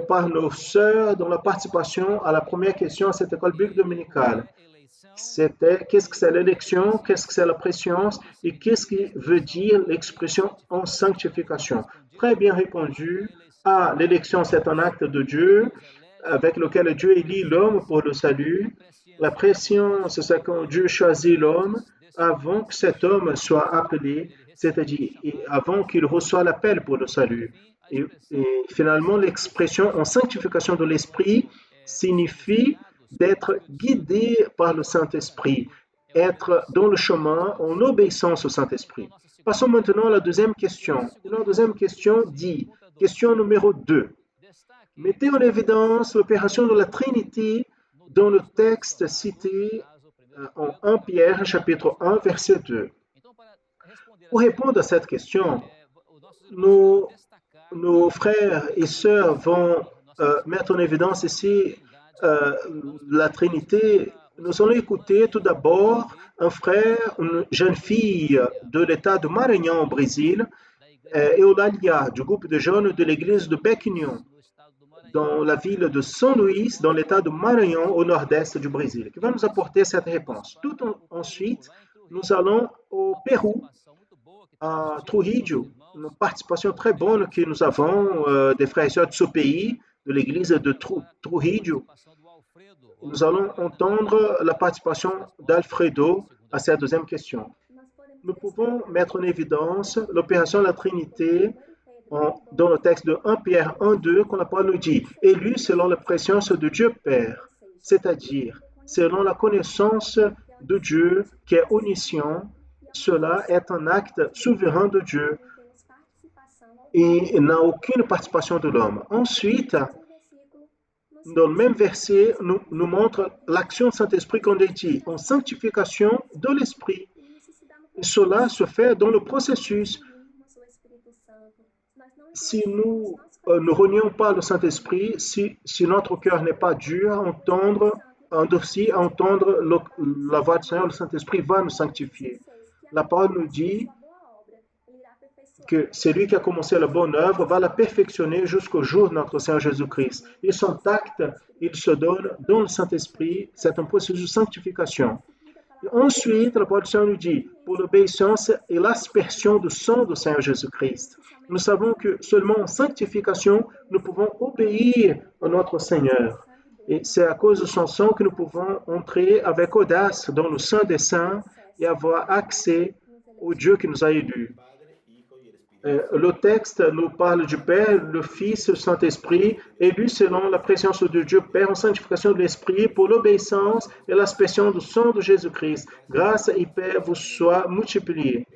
par nos sœurs dans la participation à la première question à cette école biblique dominicale. C'était qu'est-ce que c'est l'élection, qu'est-ce que c'est la préscience et qu'est-ce qui veut dire l'expression en sanctification. Très bien répondu. Ah, l'élection, c'est un acte de Dieu avec lequel Dieu élit l'homme pour le salut. La préscience, c'est quand Dieu choisit l'homme avant que cet homme soit appelé, c'est-à-dire avant qu'il reçoive l'appel pour le salut. Et finalement, l'expression en sanctification de l'esprit signifie d'être guidé par le Saint-Esprit, être dans le chemin en obéissance au Saint-Esprit. Passons maintenant à la deuxième question. La deuxième question dit, question numéro 2. Mettez en évidence l'opération de la Trinité dans le texte cité en 1 Pierre, chapitre 1, verset 2. Pour répondre à cette question, nos frères et sœurs vont mettre en évidence ici la Trinité. Nous allons écouter tout d'abord un frère, une jeune fille de l'État de Maranhão au Brésil, Eulalia, du groupe de jeunes de l'église de Bequignon, dans la ville de São Luís, dans l'État de Maranhão, au nord-est du Brésil, qui va nous apporter cette réponse. Ensuite, nous allons au Pérou à Trujillo, une participation très bonne que nous avons des frères et sœurs de ce pays, de l'église de Trujillo. Nous allons entendre la participation d'Alfredo à cette deuxième question. Nous pouvons mettre en évidence l'opération de la Trinité dans le texte de 1 Pierre 1,2, quand la parole nous dit « élu selon la préscience de Dieu Père », c'est-à-dire selon la connaissance de Dieu qui est omniscient. Cela est un acte souverain de Dieu et n'a aucune participation de l'homme. Ensuite, dans le même verset, nous montre l'action du Saint-Esprit qu'on dit en sanctification de l'Esprit. Et cela se fait dans le processus. Si nous ne renions pas le Saint-Esprit, si notre cœur n'est pas dur à entendre la voix du Seigneur, le Saint-Esprit va nous sanctifier. La parole nous dit que celui qui a commencé la bonne œuvre va la perfectionner jusqu'au jour de notre Seigneur Jésus-Christ. Et son acte, il se donne dans le Saint-Esprit. C'est un processus de sanctification. Et ensuite, la parole du Seigneur nous dit, pour l'obéissance et l'aspersion du sang du Seigneur Jésus-Christ. Nous savons que seulement en sanctification, nous pouvons obéir à notre Seigneur. Et c'est à cause de son sang que nous pouvons entrer avec audace dans le Saint des Saints et avoir accès au Dieu qui nous a élus. Le texte nous parle du Père, le Fils, le Saint-Esprit, élu selon la présence de Dieu Père en sanctification de l'Esprit pour l'obéissance et l'aspersion du sang de Jésus-Christ. Grâce et paix vous soient multipliées.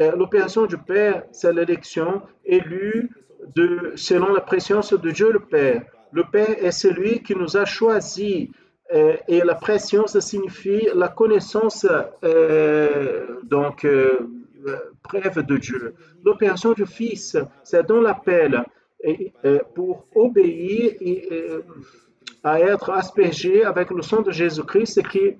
L'opération du Père, c'est l'élection élue selon la présence de Dieu le Père. Le Père est celui qui nous a choisis et la présence signifie la connaissance brève de Dieu. L'opération du Fils, c'est dans l'appel pour obéir et à être aspergé avec le sang de Jésus-Christ qui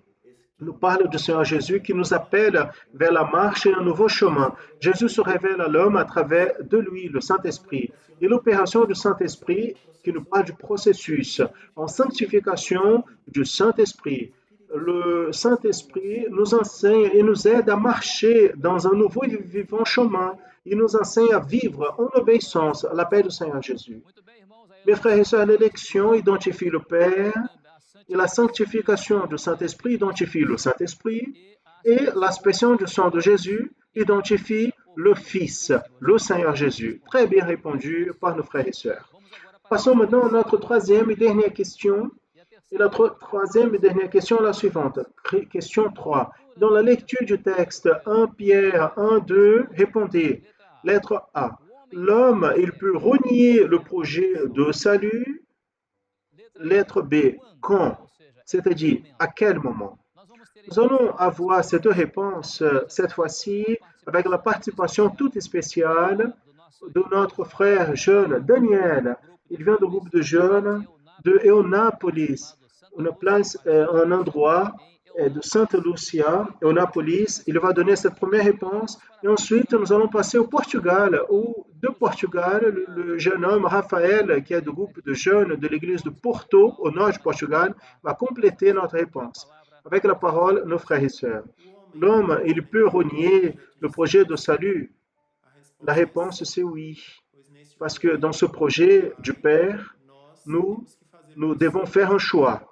nous parle du Seigneur Jésus qui nous appelle vers la marche et un nouveau chemin. Jésus se révèle à l'homme à travers de lui, le Saint-Esprit. Et l'opération du Saint-Esprit qui nous parle du processus en sanctification du Saint-Esprit. Le Saint-Esprit nous enseigne et nous aide à marcher dans un nouveau et vivant chemin. Il nous enseigne à vivre en obéissance à l'appel du Seigneur Jésus. Mes frères et sœurs, l'élection identifie le Père et la sanctification du Saint-Esprit identifie le Saint-Esprit et l'aspersion du sang de Jésus identifie le Fils, le Seigneur Jésus. Très bien répondu par nos frères et sœurs. Passons maintenant à notre troisième et dernière question. Et la troisième et dernière question est la suivante. Question 3. Dans la lecture du texte 1 Pierre 1,2, répondez. Lettre A. L'homme, il peut renier le projet de salut. Lettre B. Quand? C'est-à-dire, à quel moment? Nous allons avoir ces deux réponses cette fois-ci avec la participation toute spéciale de notre frère jeune Daniel. Il vient du groupe de jeunes de Eonapolis, un endroit de Santa Lucia, Eonapolis. Il va donner cette première réponse et ensuite nous allons passer au Portugal où de Portugal, le jeune homme Raphaël, qui est du groupe de jeunes de l'église de Porto, au nord du Portugal, va compléter notre réponse. Avec la parole, nos frères et sœurs. L'homme, il peut renier le projet de salut? La réponse, c'est oui. Parce que dans ce projet du Père, nous devons faire un choix.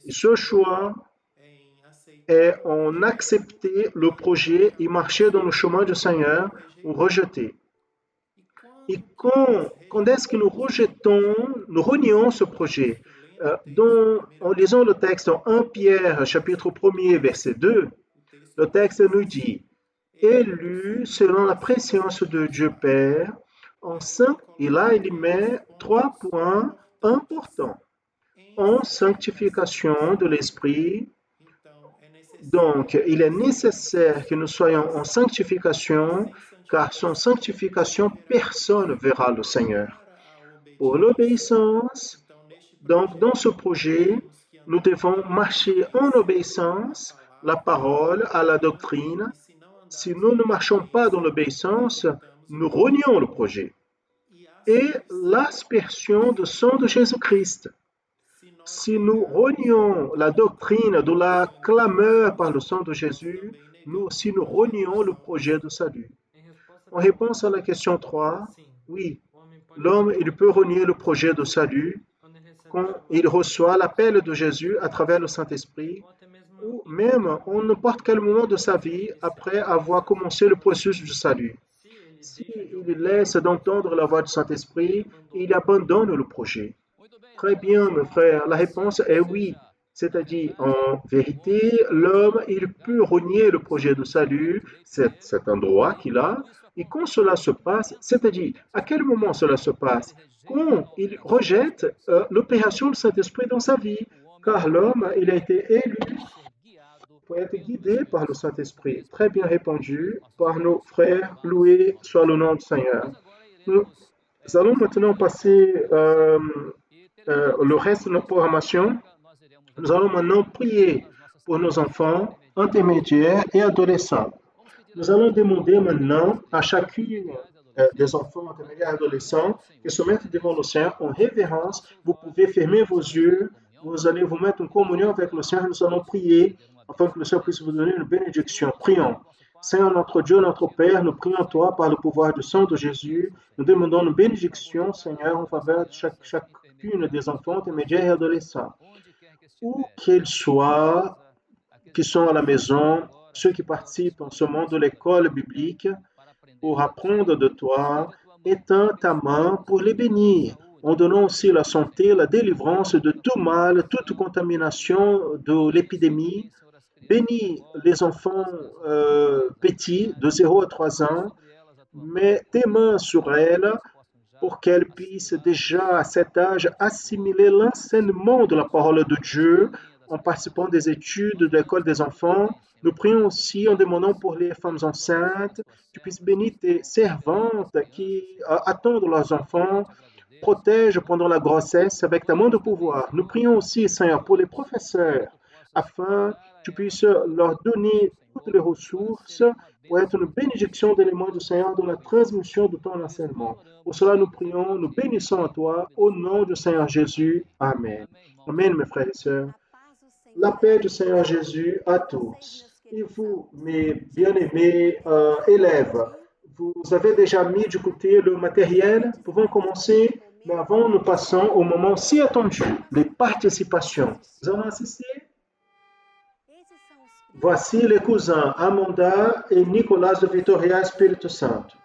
Et ce choix est en accepter le projet et marcher dans le chemin du Seigneur ou rejeter. Et quand est-ce que nous renions ce projet? En lisant le texte en 1 Pierre, chapitre 1er, verset 2, le texte nous dit « Élu selon la préscience de Dieu Père, et là il met 3 points importants. En sanctification de l'Esprit. Donc, il est nécessaire que nous soyons en sanctification, car sans sanctification, personne ne verra le Seigneur. Pour l'obéissance, donc dans ce projet, nous devons marcher en obéissance, la parole à la doctrine. Si nous ne marchons pas dans l'obéissance, nous renions le projet. Et l'aspersion du sang de Jésus-Christ. Si nous renions la doctrine de la clameur par le sang de Jésus, nous aussi nous renions le projet de salut. En réponse à la question 3, oui, l'homme, il peut renier le projet de salut quand il reçoit l'appel de Jésus à travers le Saint-Esprit, ou même en n'importe quel moment de sa vie après avoir commencé le processus du salut. S'il laisse d'entendre la voix du Saint-Esprit, il abandonne le projet. Très bien, mes frères, la réponse est oui. C'est-à-dire, en vérité, l'homme, il peut renier le projet de salut, cet endroit qu'il a, et quand cela se passe, c'est-à-dire, à quel moment cela se passe? Quand il rejette l'opération du Saint-Esprit dans sa vie, car l'homme, il a été élu pour être guidé par le Saint-Esprit. Très bien répondu par nos frères. Loué soit le nom du Seigneur. Nous allons maintenant passer le reste de notre programmation. Nous allons maintenant prier pour nos enfants intermédiaires et adolescents. Nous allons demander maintenant à chacune des enfants intermédiaires et adolescents qui se mettent devant le Seigneur en révérence. Vous pouvez fermer vos yeux, vous allez vous mettre en communion avec le Seigneur. Nous allons prier afin que le Seigneur puisse vous donner une bénédiction. Prions. Seigneur notre Dieu, notre Père, nous prions toi par le pouvoir du sang de Jésus. Nous demandons une bénédiction, Seigneur, en faveur de chacune des enfants intermédiaires et adolescents. Où qu'ils soient, qui sont à la maison, ceux qui participent en ce moment de l'école biblique pour apprendre de toi, étends ta main pour les bénir, en donnant aussi la santé, la délivrance de tout mal, toute contamination de l'épidémie. Bénis les enfants petits de 0 à 3 ans, mets tes mains sur elles pour qu'elles puissent déjà à cet âge assimiler l'enseignement de la parole de Dieu en participant des études de l'école des enfants. Nous prions aussi en demandant pour les femmes enceintes, tu puisses bénir tes servantes qui attendent leurs enfants, protège pendant la grossesse avec ta main de pouvoir. Nous prions aussi, Seigneur, pour les professeurs, afin que tu puisses leur donner toutes les ressources pour être une bénédiction d'éléments du Seigneur dans la transmission de ton enseignement. Pour cela, nous prions, nous bénissons à toi, au nom du Seigneur Jésus. Amen. Amen, mes frères et sœurs. La paix du Seigneur Jésus à tous. Et vous, mes bien-aimés élèves, vous avez déjà mis du côté le matériel. Nous pouvons commencer, mais avant, nous passons au moment si attendu, les participations. Nous allons assister. Voici les cousins Amanda et Nicolas de Vitória Espírito Santo.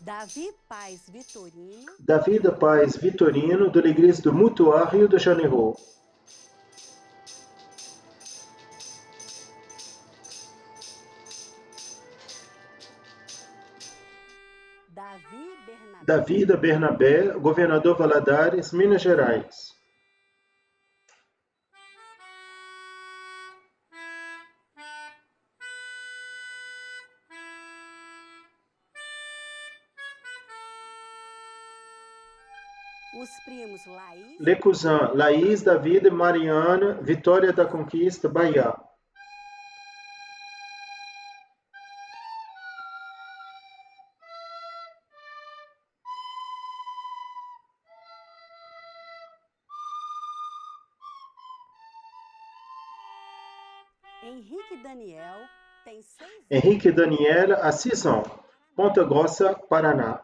David Paz Vitorino, de l'église de Mutuá, Rio de Janeiro. David Bernabé, governador Valadares, Minas Gerais. Les cousins Laís, David, Mariana, Vitória da Conquista, Bahia. Henrique Daniel, a 6 ans, Ponta Grossa, Paraná.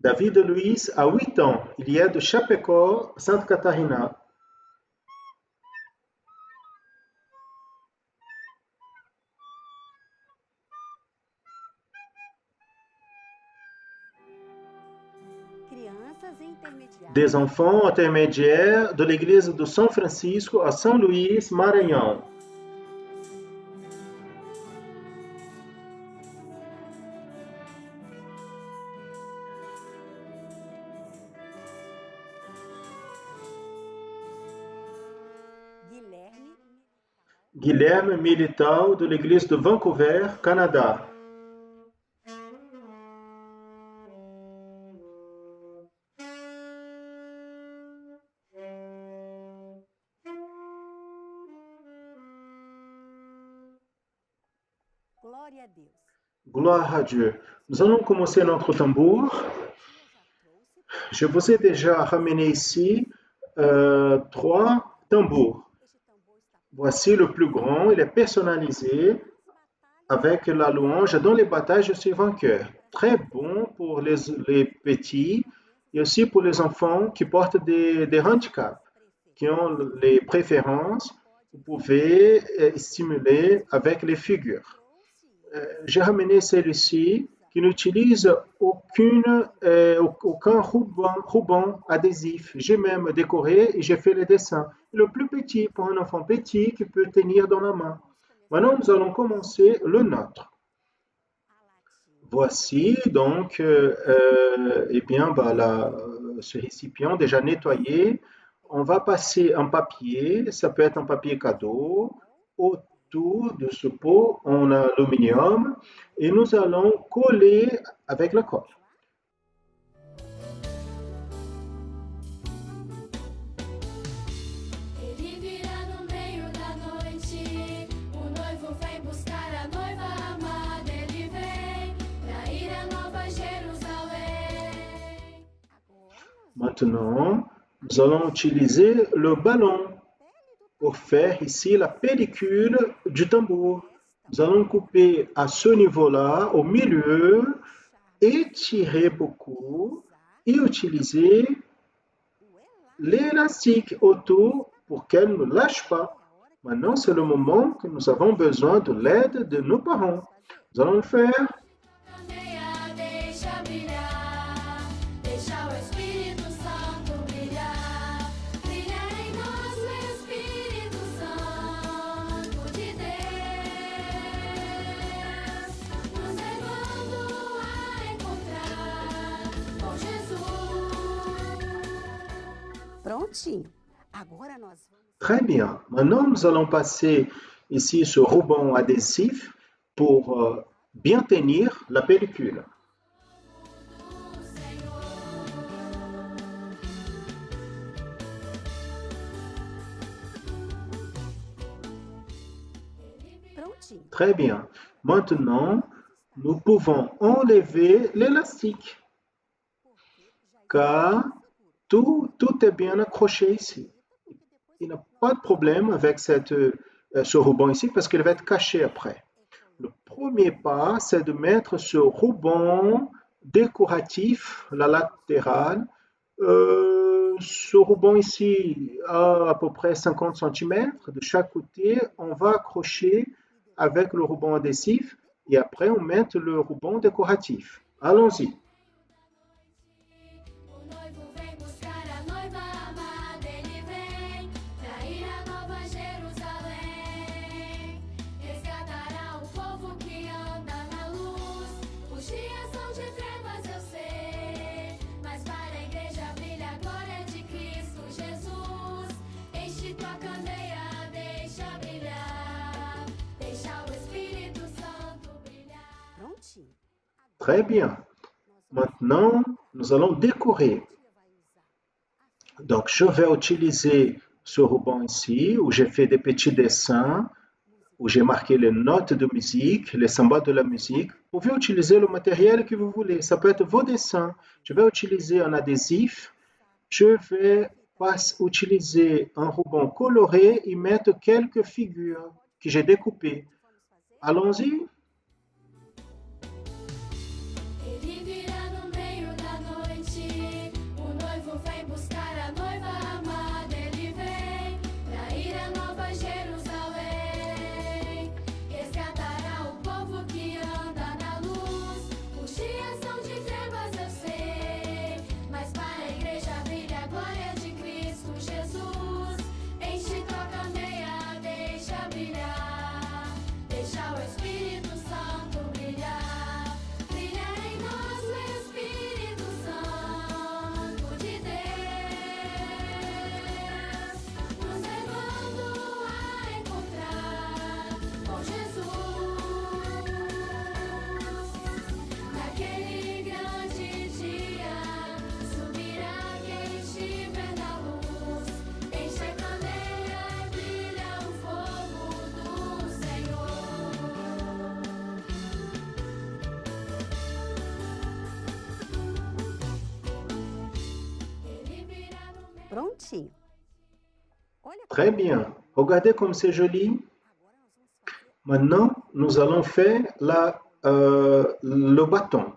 David Luiz, a 8 ans, il est de Chapecó, Santa Catarina. Des enfants intermédiaires de l'église de São Francisco a São Luís, Maranhão. Guilherme Milital, de l'église de Vancouver, Canadá. Gloire à Dieu. Nous allons commencer notre tambour. Je vous ai déjà ramené ici 3 tambours. Voici le plus grand, il est personnalisé avec la louange. Dans les batailles, je suis vainqueur. Très bon pour les petits et aussi pour les enfants qui portent des handicaps, qui ont les préférences. Vous pouvez stimuler avec les figures. J'ai ramené celui-ci qui n'utilise aucun ruban adhésif. J'ai même décoré et j'ai fait les dessins. Le plus petit pour un enfant petit qui peut tenir dans la main. Maintenant, nous allons commencer le nôtre. Voici donc ce récipient déjà nettoyé. On va passer un papier, ça peut être un papier cadeau, autour de ce pot en aluminium et nous allons coller avec la colle. Maintenant, nous allons utiliser le ballon pour faire ici la pellicule du tambour. Nous allons couper à ce niveau-là, au milieu, étirer beaucoup et utiliser l'élastique autour pour qu'elle ne lâche pas. Maintenant, c'est le moment que nous avons besoin de l'aide de nos parents. Nous allons le faire. Très bien. Maintenant, nous allons passer ici ce ruban adhésif pour bien tenir la pellicule. Très bien. Maintenant, nous pouvons enlever l'élastique car tout est bien accroché ici. Il n'y a pas de problème avec ce ruban ici parce qu'il va être caché après. Le premier pas, c'est de mettre ce ruban décoratif, la latérale. Ce ruban ici a à peu près 50 cm de chaque côté. On va accrocher avec le ruban adhésif et après on met le ruban décoratif. Allons-y. Très bien. Maintenant, nous allons décorer. Donc, je vais utiliser ce ruban ici, où j'ai fait des petits dessins, où j'ai marqué les notes de musique, les symboles de la musique. Vous pouvez utiliser le matériel que vous voulez. Ça peut être vos dessins. Je vais utiliser un adhésif. Je vais utiliser un ruban coloré et mettre quelques figures que j'ai découpées. Allons-y. Très bien. Prontinho. Très bien. Regardez comme c'est joli. Maintenant, nous allons faire le bâton.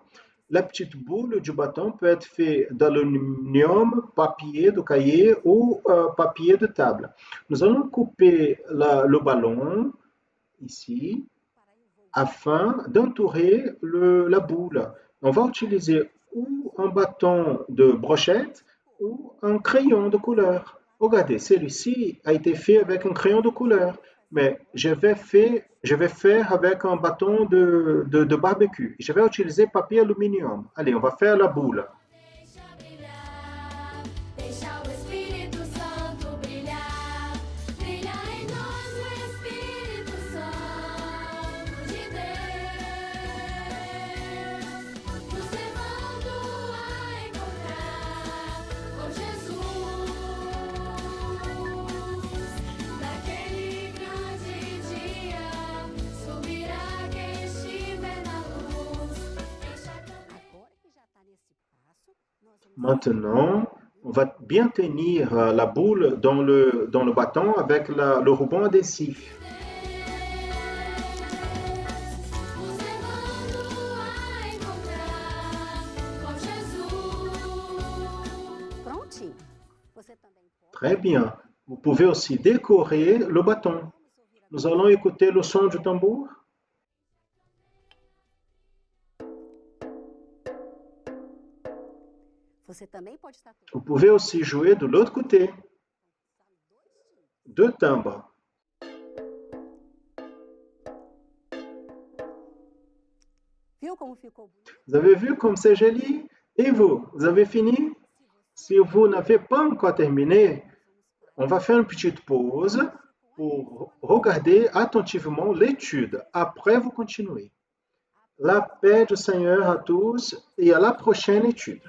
La petite boule du bâton peut être faite d'aluminium, papier de cahier ou papier de table. Nous allons couper le ballon ici afin d'entourer la boule. On va utiliser ou un bâton de brochette ou un crayon de couleur. Regardez, celui-ci a été fait avec un crayon de couleur, mais je vais faire avec un bâton de barbecue. Je vais utiliser papier aluminium. Allez, on va faire la boule. Deixa o Espírito Santo brilhar, brilha em nós o Espírito Santo de Deus, nos levando a encontrar com Jesus, naquele grande dia, subirá quem estiver na luz. Agora que já está nesse passo, nós vamos... Maintenant, on va bien tenir la boule dans le bâton avec le ruban adhésif. Nos levando a encontrar com Jesus. Prontinho. Você também pode. Très bien. Vous pouvez aussi décorer le bâton. Nous allons écouter le son du tambour. Você também pode estar... Vous pouvez aussi jouer de l'autre côté. Deux timbres. Viu como ficou bonito? Vous avez vu comme c'est joli? Et vous avez fini? Si vous n'avez pas encore terminé, on va faire une petite pause pour regarder attentivement l'étude. Après, vous continuez. La paix du Seigneur à tous et à la prochaine étude.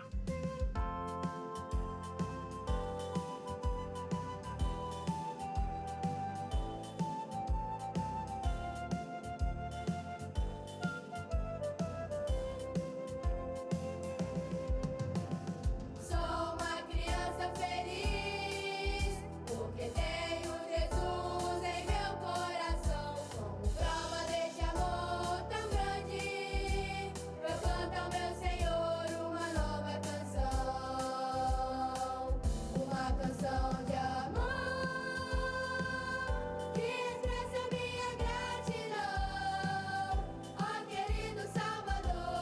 Sou uma criança feliz, porque tenho Jesus em meu coração. Como prova deste amor tão grande, eu canto ao meu Senhor uma nova canção. Uma canção de amor, que expressa minha gratidão, ó querido Salvador,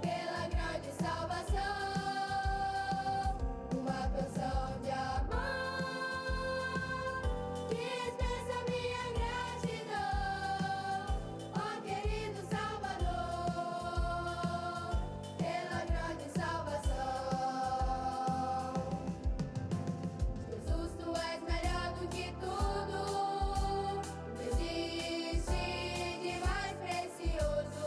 pela grande salvação. Uma canção de amor, que expressa minha gratidão, ó querido Salvador, pela grande salvação. Jesus, tu és melhor do que tudo, não existe de mais precioso,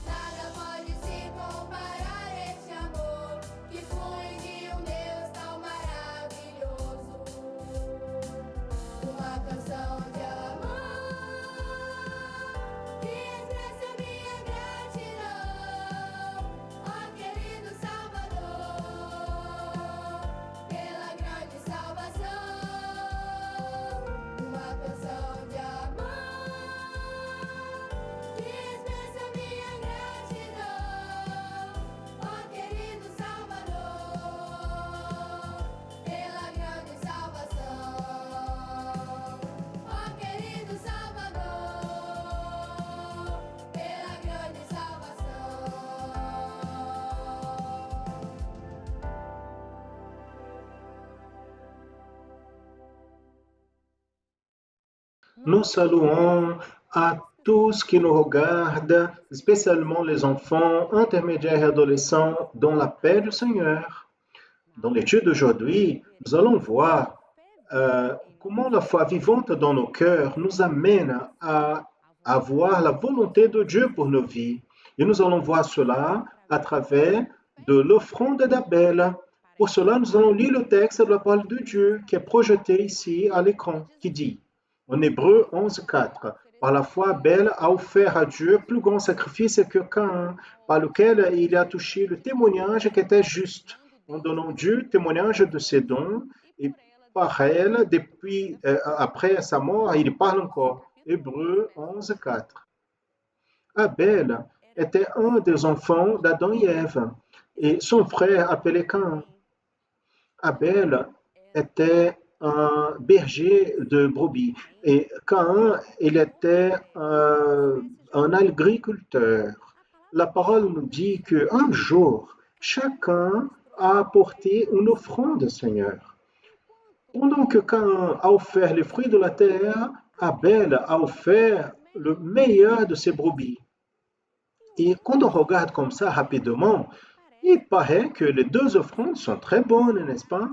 nada pode se comparar a este amor que flui de Deus tão maravilhoso. Uma canção de amor, que expressa minha gratidão, ó querido Salvador, pela grande salvação. Uma canção de amor, que expressa minha gratidão, ó querido Salvador, pela grande salvação. Ó querido Salvador, pela grande salvação. Nous saluons à tous qui nous regardent, spécialement les enfants, intermédiaires et adolescents, dans la paix du Seigneur. Dans l'étude d'aujourd'hui, nous allons voir comment la foi vivante dans nos cœurs nous amène à avoir la volonté de Dieu pour nos vies. Et nous allons voir cela à travers de l'offrande d'Abel. Pour cela, nous allons lire le texte de la parole de Dieu qui est projeté ici à l'écran, qui dit, en Hébreu 11:4, par la foi, Abel a offert à Dieu plus grand sacrifice que Caïn, par lequel il a touché le témoignage qui était juste. en donnant Dieu témoignage de ses dons, et par elle, après sa mort, il parle encore. Hébreux 11, 4. Abel était un des enfants d'Adam et Ève, et son frère appelé Caïn. Abel était un berger de brebis et Caïn, il était un agriculteur. La parole nous dit qu'un jour, chacun a apporté une offrande au Seigneur. Pendant que Caïn a offert les fruits de la terre, Abel a offert le meilleur de ses brebis. Et quand on regarde comme ça rapidement, il paraît que les deux offrandes sont très bonnes, n'est-ce pas?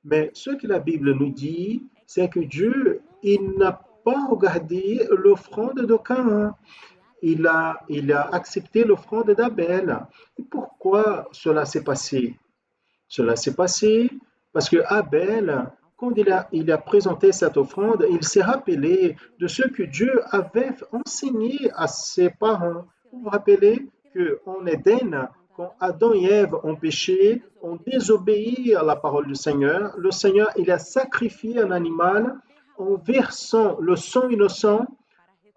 Mais ce que la Bible nous dit, c'est que Dieu, il n'a pas regardé l'offrande de Caïn. Il a accepté l'offrande d'Abel. Et pourquoi cela s'est passé? Cela s'est passé parce que Abel, quand il a présenté cette offrande, il s'est rappelé de ce que Dieu avait enseigné à ses parents. Vous vous rappelez qu'en Éden, quand Adam et Ève ont péché, ont désobéi à la parole du Seigneur, le Seigneur, il a sacrifié un animal en versant le sang innocent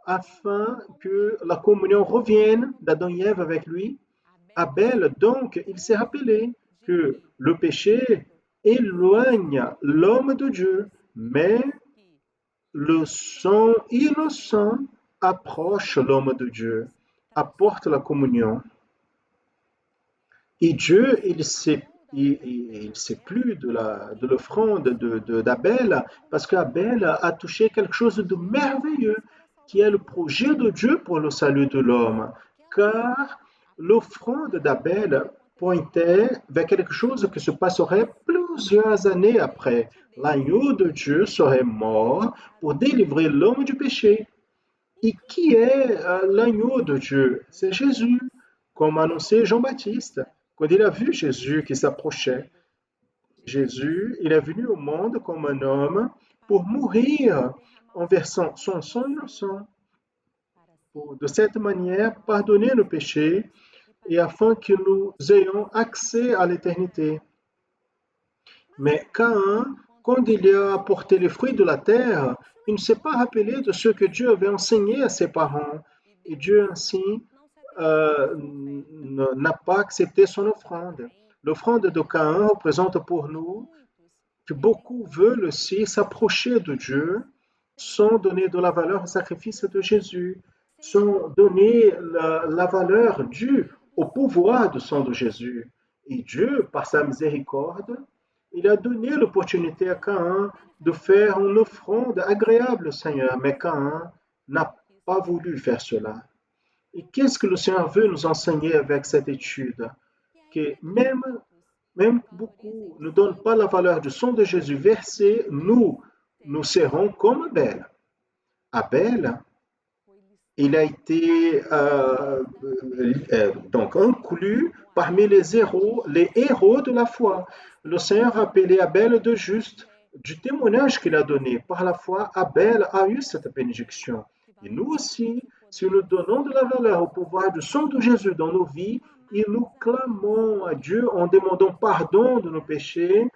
afin que la communion revienne d'Adam et Ève avec lui. Abel, donc, il s'est rappelé que le péché éloigne l'homme de Dieu, mais le sang innocent approche l'homme de Dieu, apporte la communion. Et Dieu, il sait plus de l'offrande d'Abel, parce qu'Abel a touché quelque chose de merveilleux, qui est le projet de Dieu pour le salut de l'homme. Car l'offrande d'Abel pointait vers quelque chose qui se passerait plusieurs années après. L'agneau de Dieu serait mort pour délivrer l'homme du péché. Et qui est l'agneau de Dieu? C'est Jésus, comme annoncé Jean-Baptiste. Quand il a vu Jésus qui s'approchait, Jésus, il est venu au monde comme un homme pour mourir en versant son sang innocent, pour de cette manière pardonner nos péchés et afin que nous ayons accès à l'éternité. Mais Caïn, quand il a apporté les fruits de la terre, il ne s'est pas rappelé de ce que Dieu avait enseigné à ses parents. Et Dieu ainsi n'a pas accepté son offrande. L'offrande de Caïn représente pour nous que beaucoup veulent aussi s'approcher de Dieu sans donner de la valeur au sacrifice de Jésus, sans donner la valeur due au pouvoir du sang de Jésus. Et Dieu, par sa miséricorde, il a donné l'opportunité à Caïn de faire une offrande agréable au Seigneur, mais Caïn n'a pas voulu faire cela. Et qu'est-ce que le Seigneur veut nous enseigner avec cette étude? Que même beaucoup ne donnent pas la valeur du sang de Jésus versé, nous serons comme Abel. Abel, il a été donc inclus parmi les héros de la foi. Le Seigneur a appelé Abel de juste du témoignage qu'il a donné. Par la foi, Abel a eu cette bénédiction. Et nous aussi, si nous donnons de la valeur au pouvoir du sang de Jésus dans nos vies, et nous clamons à Dieu en demandant pardon de nos péchés,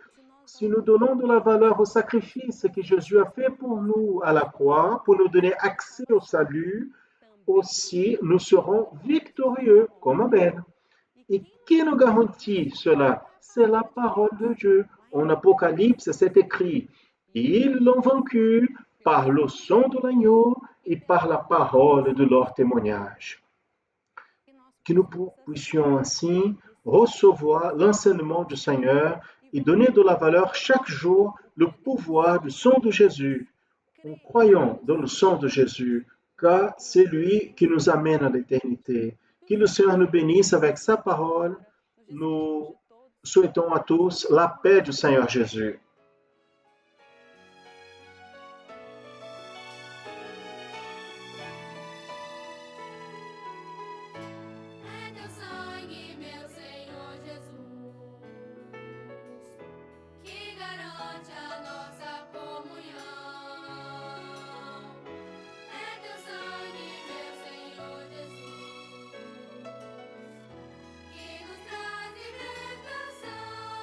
si nous donnons de la valeur au sacrifice que Jésus a fait pour nous à la croix, pour nous donner accès au salut, aussi nous serons victorieux comme Abel. Et qui nous garantit cela? C'est la parole de Dieu. En Apocalypse, c'est écrit, ils l'ont vaincu par le sang de l'agneau et par la parole de leur témoignage. Que nous puissions ainsi recevoir l'enseignement du Seigneur et donner de la valeur chaque jour le pouvoir du sang de Jésus, en croyant dans le sang de Jésus, car c'est lui qui nous amène à l'éternité. Que le Seigneur nous bénisse avec sa parole. Nous souhaitons à tous la paix du Seigneur Jésus. É teu sangue, meu Senhor Jesus, que garante a nossa comunhão. É teu sangue, meu Senhor Jesus, que nos traz libertação.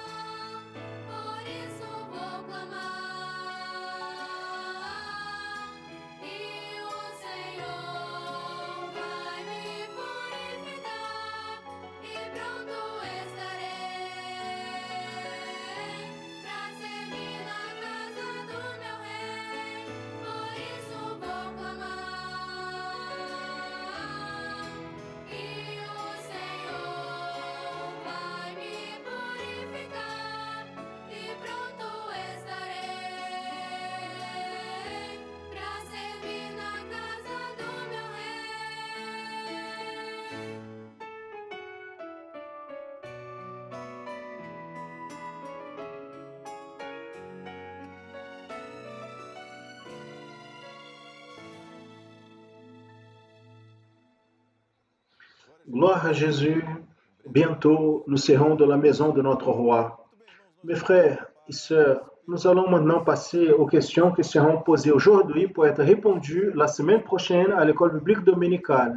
Gloire à Jésus. Bientôt, nous serons dans la maison de notre roi. Mes frères et sœurs, nous allons maintenant passer aux questions qui seront posées aujourd'hui pour être répondues la semaine prochaine à l'école biblique dominicale.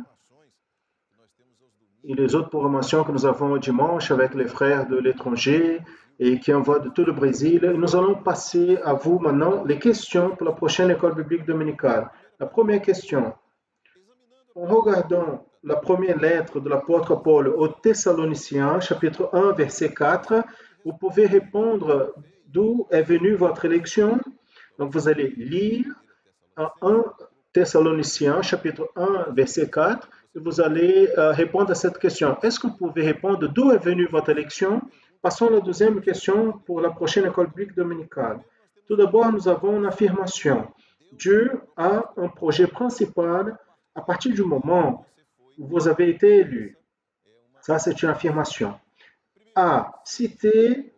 Et les autres programmations que nous avons dimanche avec les frères de l'étranger et qui envoient de tout le Brésil. Et nous allons passer à vous maintenant les questions pour la prochaine école biblique dominicale. La première question. En regardant la première lettre de l'apôtre Paul aux Thessaloniciens, chapitre 1, verset 4, vous pouvez répondre d'où est venue votre élection. Donc vous allez lire 1 Thessaloniciens, chapitre 1, verset 4, et vous allez répondre à cette question. Est-ce que vous pouvez répondre d'où est venue votre élection? Passons à la deuxième question pour la prochaine école biblique dominicale. Tout d'abord, nous avons une affirmation. Dieu a un projet principal à partir du moment où vous avez été élu. Ça, c'est une affirmation. A. Citer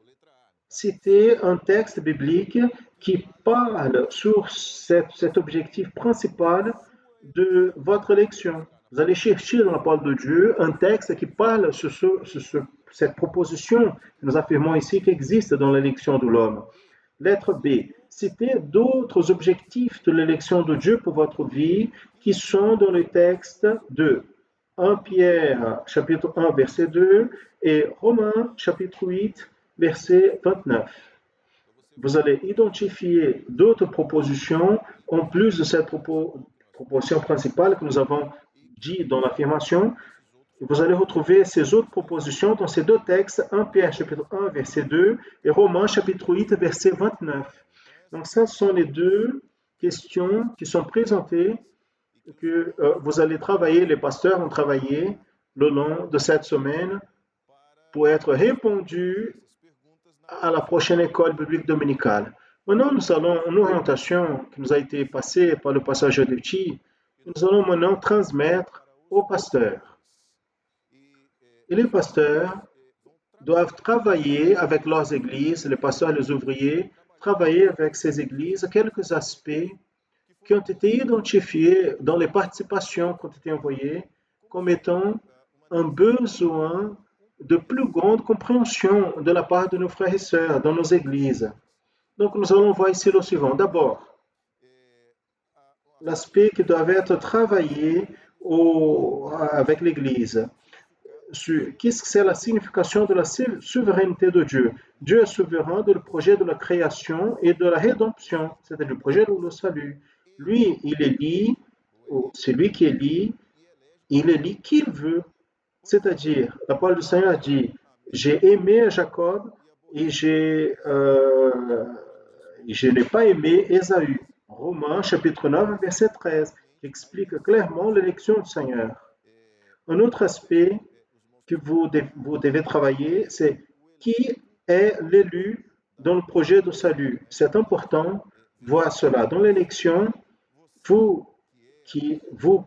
un texte biblique qui parle sur cet objectif principal de votre élection. Vous allez chercher dans la parole de Dieu un texte qui parle sur cette proposition que nous affirmons ici qui existe dans l'élection de l'homme. Lettre B. Citez d'autres objectifs de l'élection de Dieu pour votre vie qui sont dans le texte de 1 Pierre, chapitre 1, verset 2 et Romains, chapitre 8, verset 29. Vous allez identifier d'autres propositions en plus de cette proposition principale que nous avons dit dans l'affirmation. Vous allez retrouver ces autres propositions dans ces deux textes, 1 Pierre chapitre 1 verset 2 et Romains chapitre 8 verset 29. Donc ça sont les deux questions qui sont présentées que vous allez travailler, les pasteurs ont travaillé le long de cette semaine pour être répondues à la prochaine école biblique dominicale. Maintenant, nous allons, une orientation qui nous a été passée par le pasteur Jodetti, nous allons maintenant transmettre aux pasteurs. Et les pasteurs doivent travailler avec leurs églises, les pasteurs et les ouvriers, travailler avec ces églises, quelques aspects qui ont été identifiés dans les participations qui ont été envoyées comme étant un besoin de plus grande compréhension de la part de nos frères et sœurs dans nos églises. Donc nous allons voir ici le suivant. D'abord, l'aspect qui doit être travaillé avec l'Église. Qu'est-ce que c'est la signification de la souveraineté de Dieu? Dieu est souverain dans le projet de la création et de la rédemption, c'est-à-dire le projet de le salut. Lui, il élit, celui qui élit, il élit qui il veut. C'est-à-dire, la parole du Seigneur dit, j'ai aimé Jacob et je n'ai pas aimé Ésaü. Romains chapitre 9, verset 13, qui explique clairement l'élection du Seigneur. Un autre aspect que vous devez travailler, c'est qui est l'élu dans le projet de salut. C'est important de voir cela. Dans l'élection, vous qui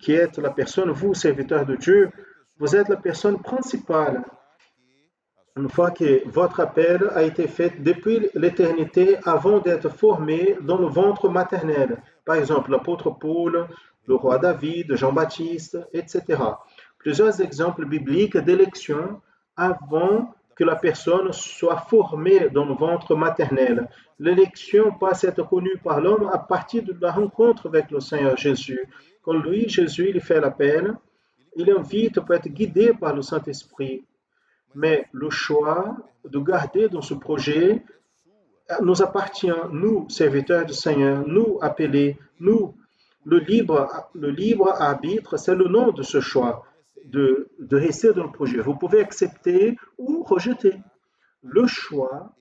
êtes la personne, vous, serviteur de Dieu, vous êtes la personne principale. Une fois que votre appel a été fait depuis l'éternité avant d'être formé dans le ventre maternel. Par exemple, l'apôtre Paul, le roi David, Jean-Baptiste, etc. Plusieurs exemples bibliques d'élection avant que la personne soit formée dans le ventre maternel. L'élection passe à être connue par l'homme à partir de la rencontre avec le Seigneur Jésus. Quand lui, Jésus, il fait l'appel, il invite pour être guidé par le Saint-Esprit. Mais le choix de garder dans ce projet nous appartient, nous, serviteurs du Seigneur, nous, appelés, nous, le libre arbitre, c'est le nom de ce choix, de rester dans le projet. Vous pouvez accepter ou rejeter. Le choix,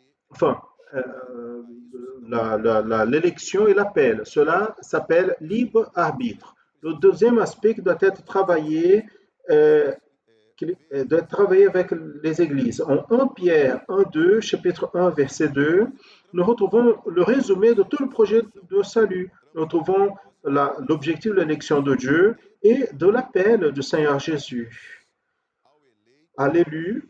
l'élection et l'appel, cela s'appelle libre arbitre. Le deuxième aspect qui doit être travaillé, avec les églises. En 1 Pierre 1-2, chapitre 1, verset 2, nous retrouvons le résumé de tout le projet de salut. Nous retrouvons l'objectif de l'élection de Dieu et de l'appel du Seigneur Jésus. À l'élu,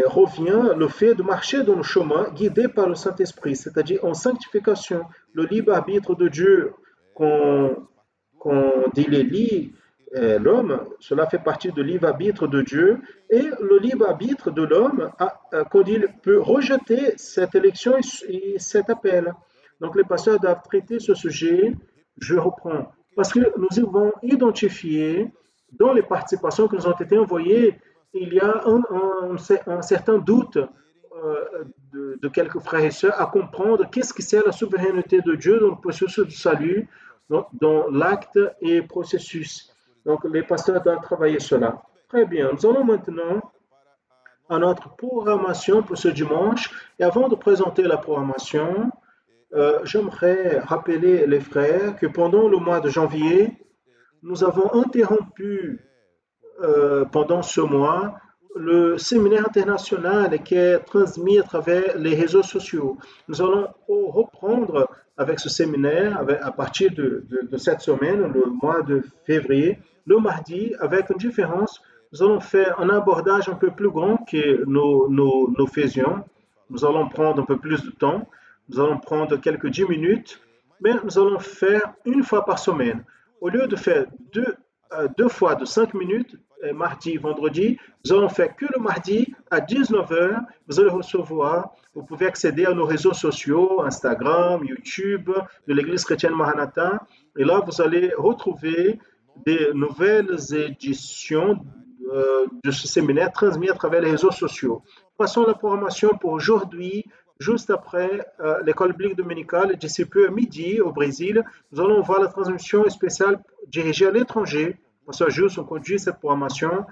revient le fait de marcher dans le chemin guidé par le Saint-Esprit, c'est-à-dire en sanctification, le libre arbitre de Dieu qu'on dit l'élit, l'homme, cela fait partie du libre arbitre de Dieu et le libre arbitre de l'homme quand il peut rejeter cette élection et cet appel. Donc les pasteurs doivent traiter ce sujet, je reprends, parce que nous avons identifié dans les participations qui nous ont été envoyées, il y a un certain doute de quelques frères et sœurs à comprendre qu'est-ce que c'est la souveraineté de Dieu dans le processus du salut, dans l'acte et processus. Donc, les pasteurs doivent travailler cela. Très bien. Nous allons maintenant à notre programmation pour ce dimanche. Et avant de présenter la programmation, j'aimerais rappeler les frères que pendant le mois de janvier, nous avons interrompu pendant ce mois le séminaire international qui est transmis à travers les réseaux sociaux. Nous allons reprendre avec ce séminaire à partir de cette semaine, le mois de février, le mardi, avec une différence. Nous allons faire un abordage un peu plus grand que nous faisions. Nous allons prendre un peu plus de temps. Nous allons prendre quelques 10 minutes, mais nous allons faire une fois par semaine. Au lieu de faire deux fois de 5 minutes, mardi, vendredi, nous allons faire que le mardi à 19h. Vous allez recevoir, vous pouvez accéder à nos réseaux sociaux, Instagram, YouTube, de l'Église chrétienne Maranatha. Et là, vous allez retrouver des nouvelles éditions de ce séminaire transmis à travers les réseaux sociaux. Passons à la programmation pour aujourd'hui. Juste après l'école biblique dominicale, d'ici peu à midi au Brésil, nous allons voir la transmission spéciale dirigée à l'étranger. Pasteur Jules conduit cette programmation.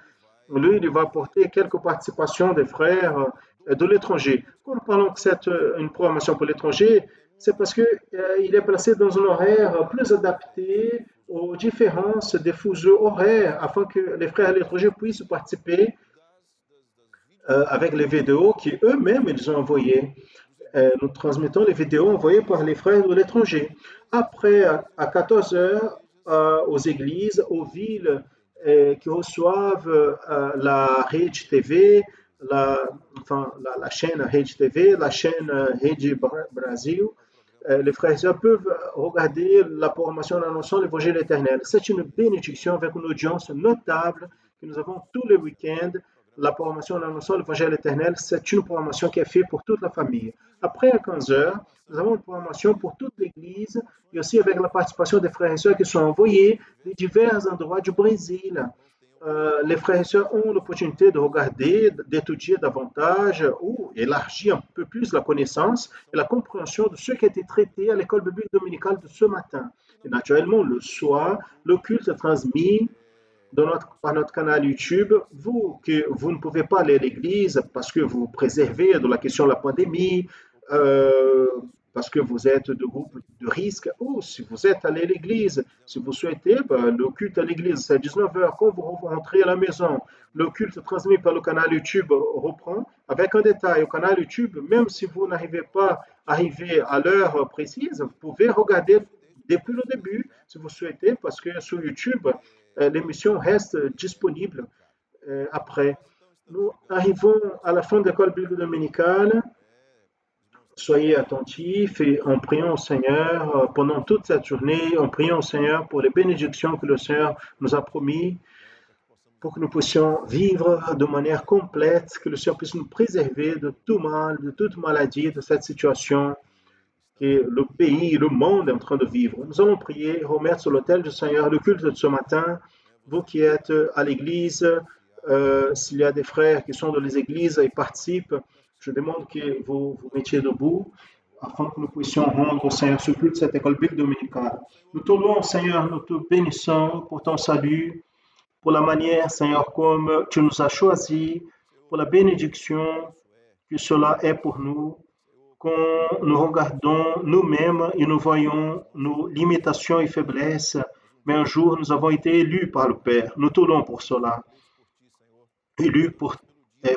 Lui, il va apporter quelques participations des frères de l'étranger. Quand nous parlons que c'est une programmation pour l'étranger, c'est parce qu'il est placé dans un horaire plus adapté aux différences des fuseaux horaires afin que les frères à l'étranger puissent participer avec les vidéos qui eux-mêmes ils ont envoyées. Nous transmettons les vidéos envoyées par les frères de l'étranger. Après, à 14h, aux églises, aux villes qui reçoivent la Rede TV, la chaîne Rede TV, la chaîne Rede Brasil, les frères et sœurs peuvent regarder la programmation annonçant l'évangile éternel. C'est une bénédiction avec une audience notable que nous avons tous les week-ends. La programmation annonçant l'évangile éternel, c'est une programmation qui est faite pour toute la famille. Après, à 15h, nous avons une programmation pour toute l'Église et aussi avec la participation des frères et sœurs qui sont envoyés de divers endroits du Brésil. Les frères et sœurs ont l'opportunité de regarder, d'étudier davantage ou élargir un peu plus la connaissance et la compréhension de ce qui a été traité à l'école biblique dominicale de ce matin. Et naturellement, le soir, le culte est transmis par notre canal YouTube. Vous ne pouvez pas aller à l'église parce que vous préservez de la question de la pandémie, parce que vous êtes de groupe de risque, ou si vous êtes allé à l'église, si vous souhaitez, le culte à l'église, c'est à 19h. Quand vous rentrez à la maison, le culte transmis par le canal YouTube reprend. Avec un détail, au canal YouTube, même si vous n'arrivez pas à arriver à l'heure précise, vous pouvez regarder depuis le début, si vous souhaitez, parce que sur YouTube, l'émission reste disponible après. Nous arrivons à la fin de l'école biblique dominicale. Soyez attentifs et en priant au Seigneur pendant toute cette journée, en priant au Seigneur pour les bénédictions que le Seigneur nous a promis, pour que nous puissions vivre de manière complète, que le Seigneur puisse nous préserver de tout mal, de toute maladie, de cette situation que le pays, le monde est en train de vivre. Nous allons prier et remettre sur l'autel du Seigneur le culte de ce matin. Vous qui êtes à l'église, s'il y a des frères qui sont dans les églises et participent, je demande que vous vous mettiez debout afin que nous puissions rendre au Seigneur ce culte de cette école biblique dominicale. Nous te louons, Seigneur, nous te bénissons pour ton salut, pour la manière, Seigneur, comme tu nous as choisis, pour la bénédiction que cela est pour nous. Quand nous regardons nous-mêmes et nous voyons nos limitations et faiblesses, mais un jour nous avons été élus par le Père. Nous te louons pour cela, élus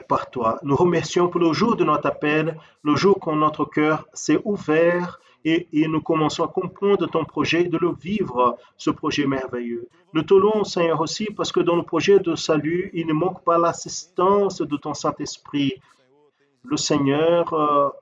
par toi. Nous remercions pour le jour de notre appel, le jour quand notre cœur s'est ouvert et nous commençons à comprendre ton projet et de le vivre, ce projet merveilleux. Nous te louons, Seigneur, aussi parce que dans le projet de salut, il ne manque pas l'assistance de ton Saint-Esprit. Le Seigneur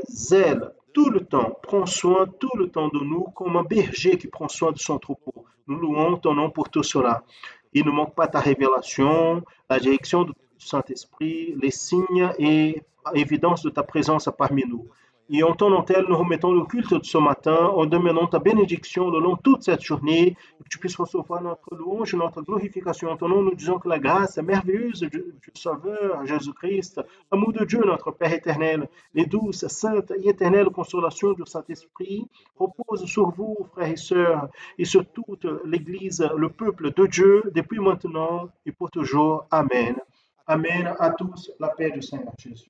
zèle tout le temps, prends soin tout le temps de nous comme un berger qui prend soin de son troupeau. Nous louons ton nom pour tout cela. Il ne manque pas ta révélation, la direction du Saint-Esprit, les signes et évidence de ta présence parmi nous. Et en ton nom tel, nous remettons le culte de ce matin en demandant ta bénédiction le long de toute cette journée, et que tu puisses recevoir notre louange, notre glorification. En ton nom, nous disons que la grâce merveilleuse du Sauveur Jésus-Christ, l'amour de Dieu, notre Père éternel, les douces, saintes et éternelles consolations du Saint-Esprit reposent sur vous, frères et sœurs, et sur toute l'Église, le peuple de Dieu, depuis maintenant et pour toujours. Amen. Amen à tous, la paix du Seigneur Jésus.